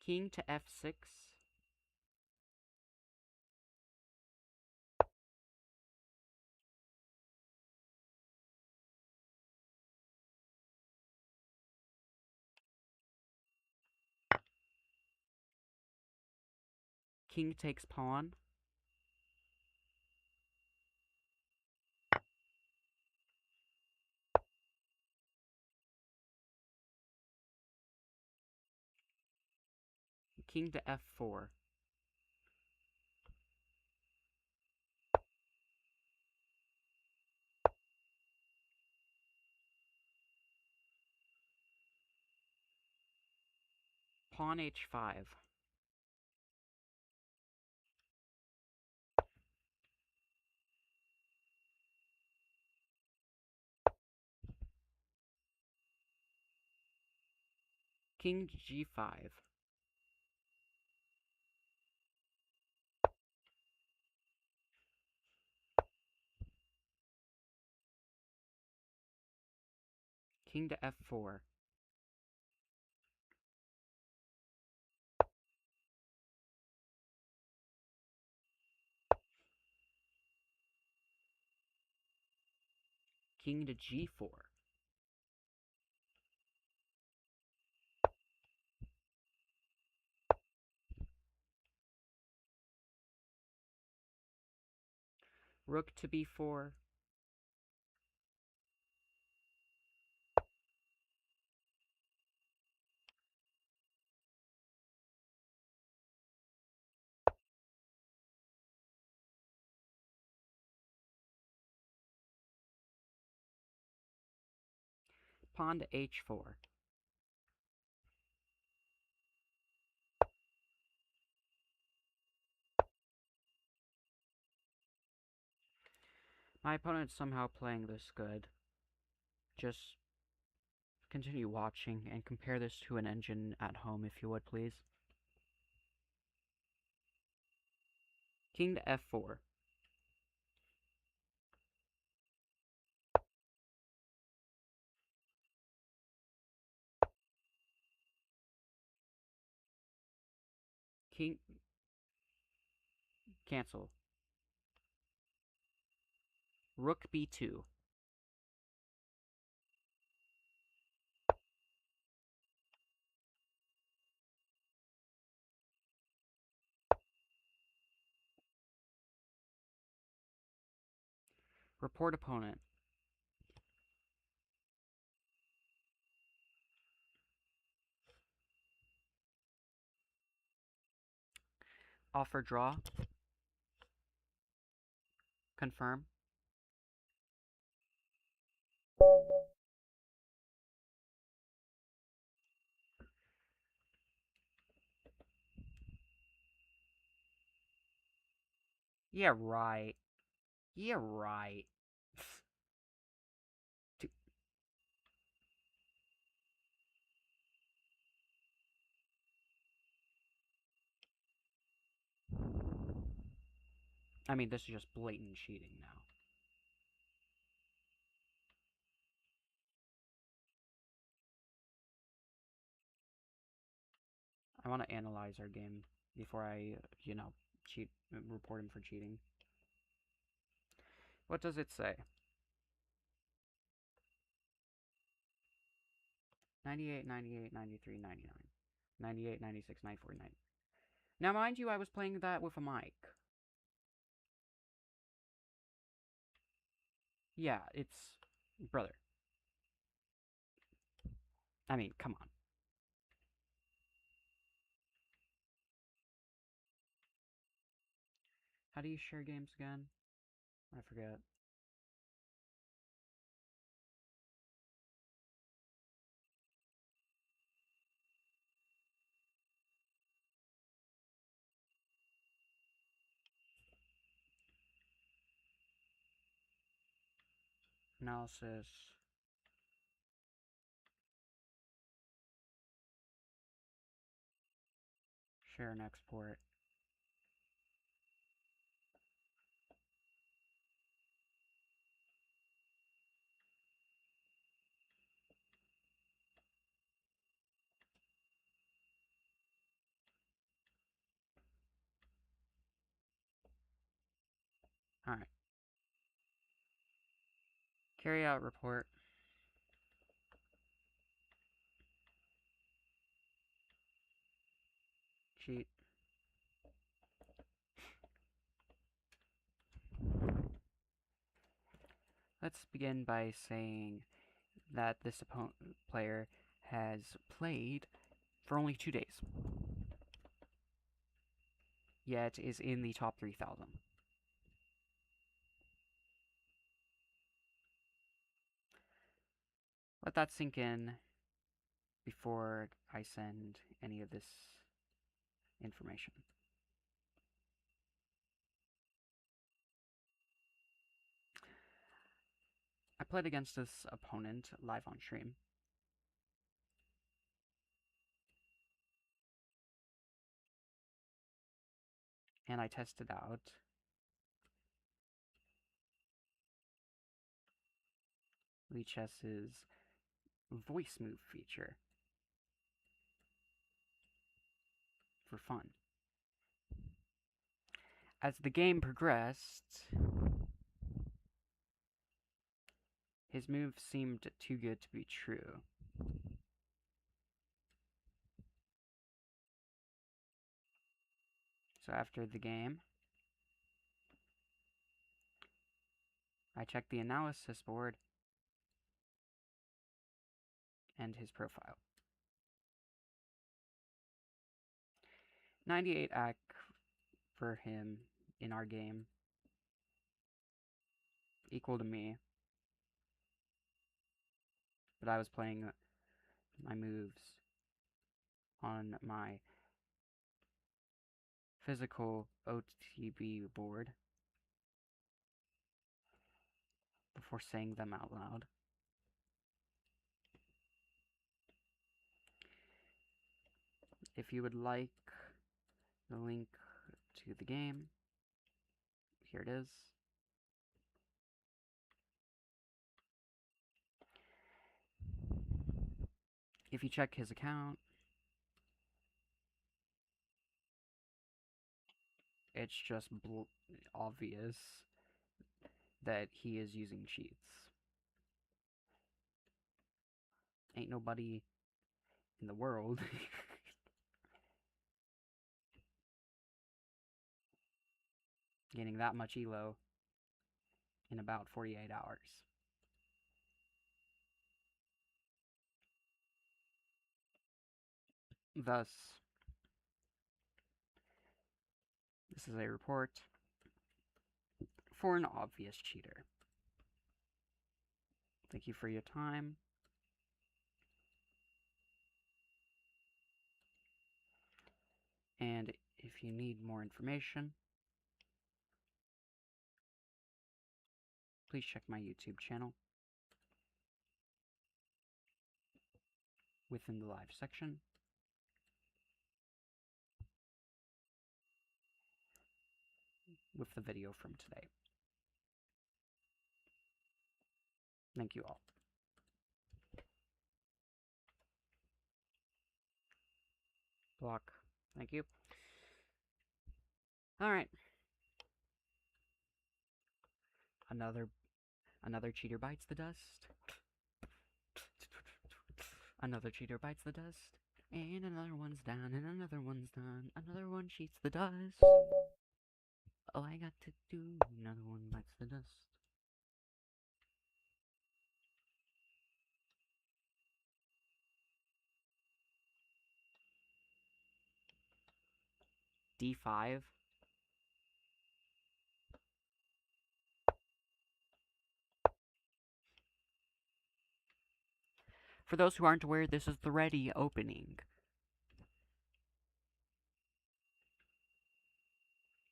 King to f6. King takes pawn. King to f4. Pawn h5. King g5. King to f4. King to g4. Rook to b4. Pawn to h4. My opponent's somehow playing this good. Just continue watching and compare this to an engine at home if you would, please. King to f4. King... Cancel. Rook b2. Report opponent. Offer draw. Confirm. Yeah, right. Yeah, right. I mean, this is just blatant cheating now. I want to analyze our game before I, report him for cheating. What does it say? 98, 98, 93, 99. 98, 96, 94, 90. Now, mind you, I was playing that with a mic. Yeah, it's... Brother. I mean, come on. How do you share games again? I forget. Analysis. Share and export. Alright. Carry out report. Cheat. Let's begin by saying that this player has played for only 2 days, yet is in the top 3,000. Let that sink in before I send any of this information. I played against this opponent live on stream. And I tested out LiChess's voice move feature for fun. As the game progressed, his moves seemed too good to be true. So after the game, I checked the analysis board and his profile. 98 AC for him in our game, equal to me. but I was playing my moves on my physical OTB board before saying them out loud. If you would like the link to the game, here it is. If you check his account, it's just obvious that he is using cheats. Ain't nobody in the world getting that much elo in about 48 hours. Thus, this is a report for an obvious cheater. Thank you for your time. And if you need more information, please check my YouTube channel within the live section. With the video from today. Thank you all. Block. Thank you. Alright. Another cheater bites the dust. Another cheater bites the dust. And another one's down, and another one's done. Another one cheats the dust. All I got to do, another one bites the dust. D5. For those who aren't aware, this is the ready opening.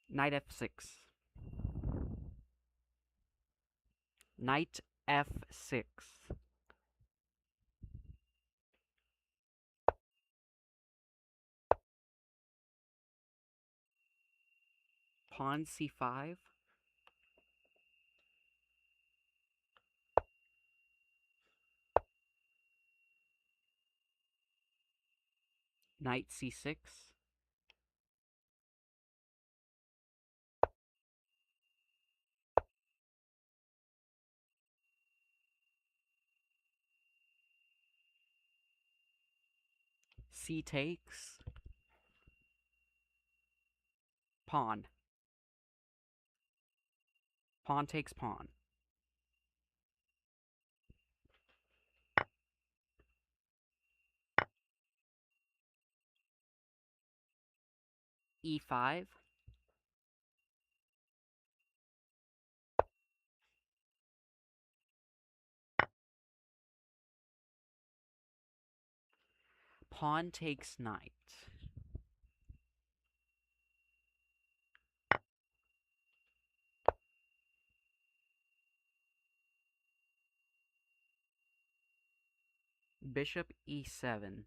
Knight F6. Knight F6. Pawn C5. Knight C6. C takes. Pawn. Pawn takes pawn. E5. Pawn takes knight. Bishop E7.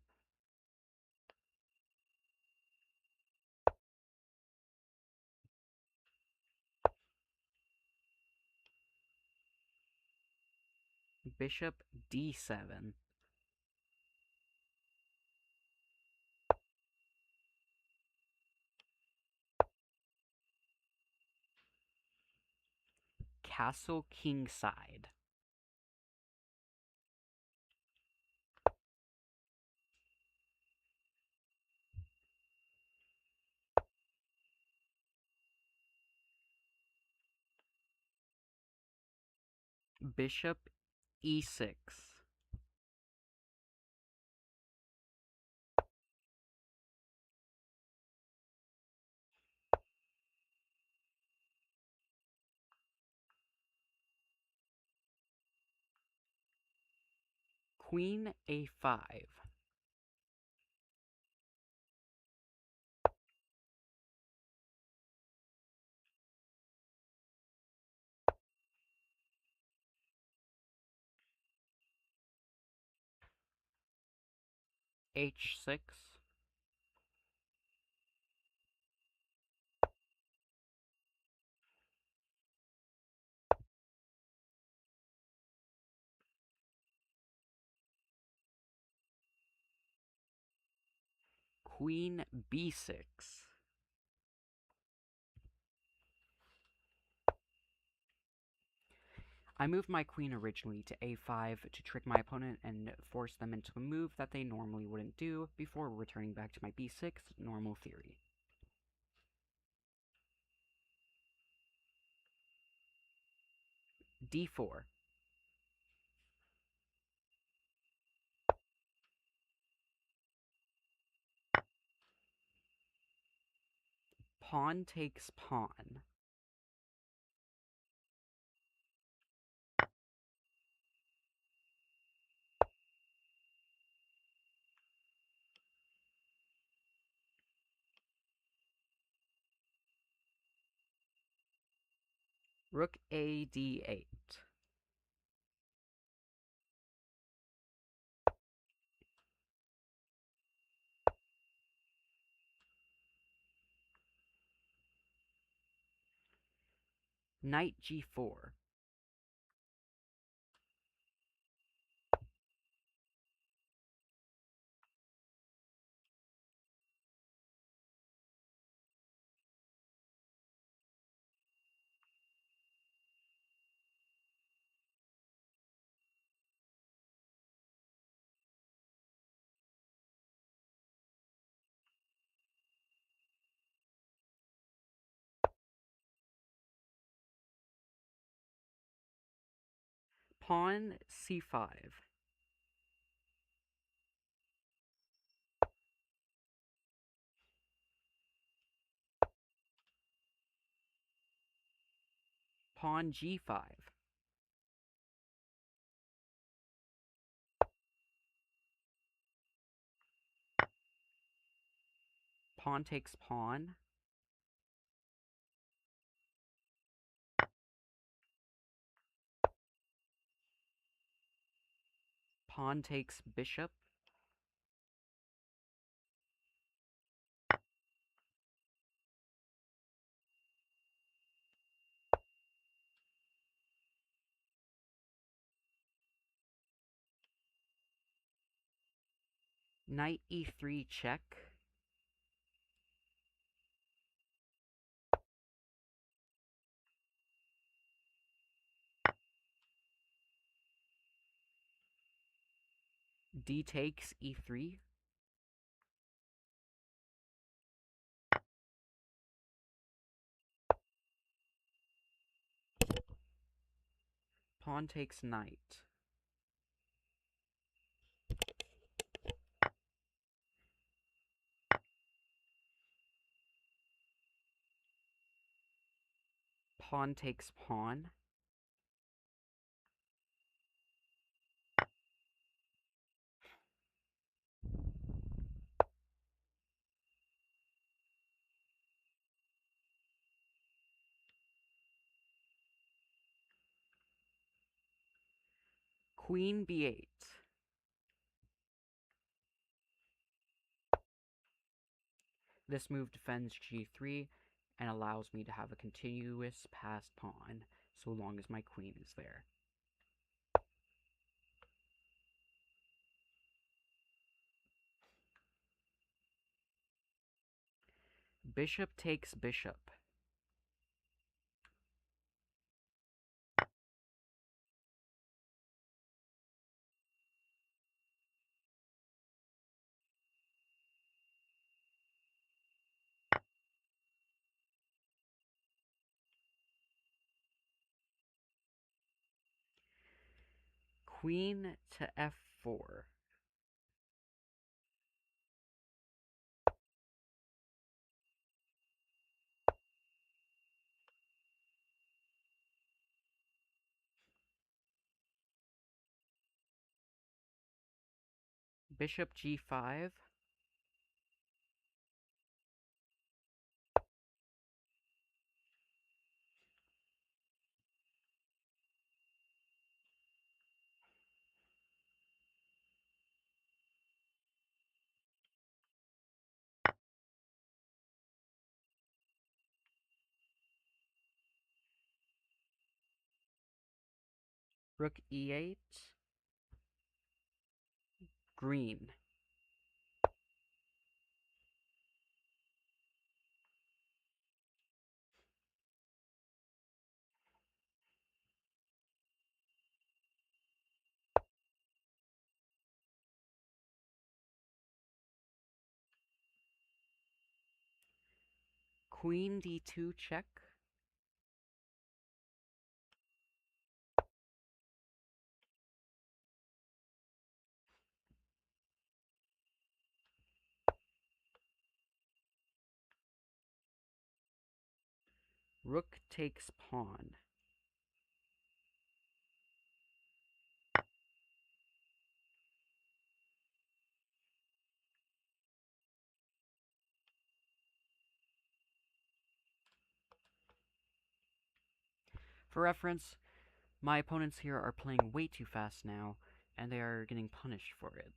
Bishop D7. Castle kingside. Bishop E6. Queen a5. H6. Queen b6. I moved my queen originally to a5 to trick my opponent and force them into a move that they normally wouldn't do before returning back to my b6 normal theory. d4. Pawn takes pawn. Rook a d8. Knight g4. Pawn c5. Pawn g5. Pawn takes pawn. Pawn takes bishop. Knight e3 check. D takes e3. Pawn takes knight. Pawn takes pawn. Queen b8. This move defends g3 and allows me to have a continuous passed pawn so long as my queen is there. Bishop takes bishop. Queen to f4. Bishop g5. Rook e8. Green. Queen d2 check. Rook takes pawn. For reference, my opponents here are playing way too fast now, and they are getting punished for it.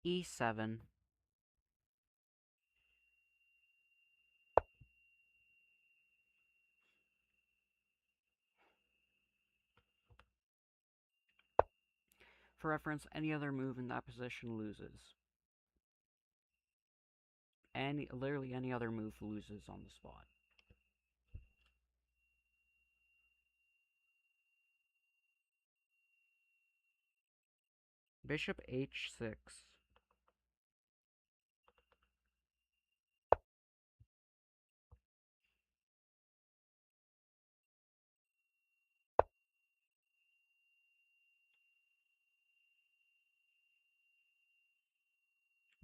e7. For reference, any other move in that position loses. Literally any other move loses on the spot. Bishop h6.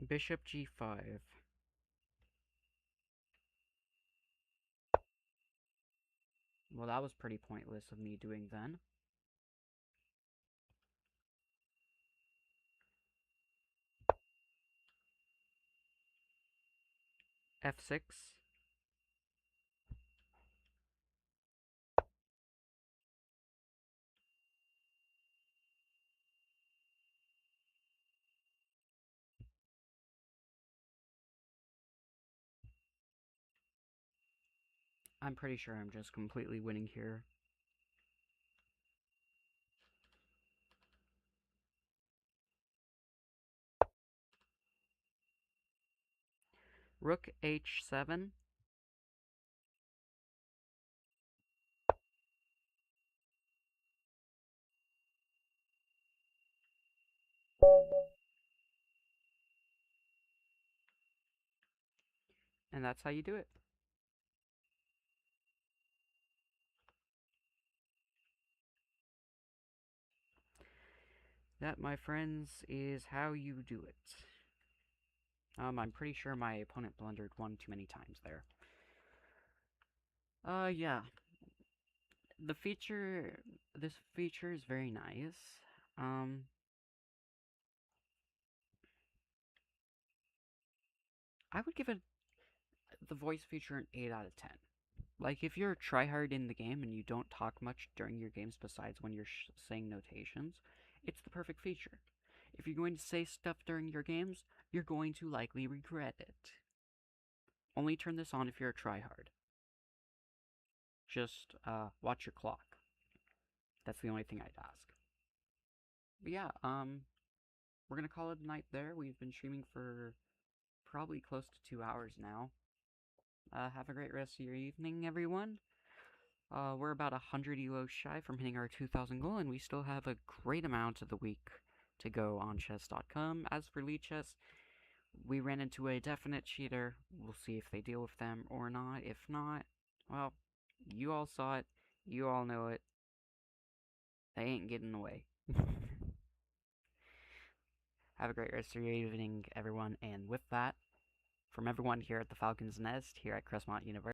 Bishop g5. Well, that was pretty pointless of me doing then. f6. I'm pretty sure I'm just completely winning here. Rook h7. And that's how you do it. That, my friends, is how you do it. I'm pretty sure my opponent blundered one too many times there. Yeah. This feature is very nice. I would give it the voice feature an 8 out of 10. Like, if you're tryhard in the game and you don't talk much during your games besides when you're saying notations, it's the perfect feature. If you're going to say stuff during your games, you're going to likely regret it. Only turn this on if you're a tryhard. Just, watch your clock. That's the only thing I'd ask. But yeah, we're gonna call it a night there. We've been streaming for probably close to 2 hours now. Have a great rest of your evening, everyone. We're about 100 elos shy from hitting our 2,000 goal, and we still have a great amount of the week to go on chess.com. As for LiChess, we ran into a definite cheater. We'll see if they deal with them or not. If not, well, you all saw it. You all know it. They ain't getting away. Have a great rest of your evening, everyone, and with that, from everyone here at the Falcon's Nest, here at Crestmont University,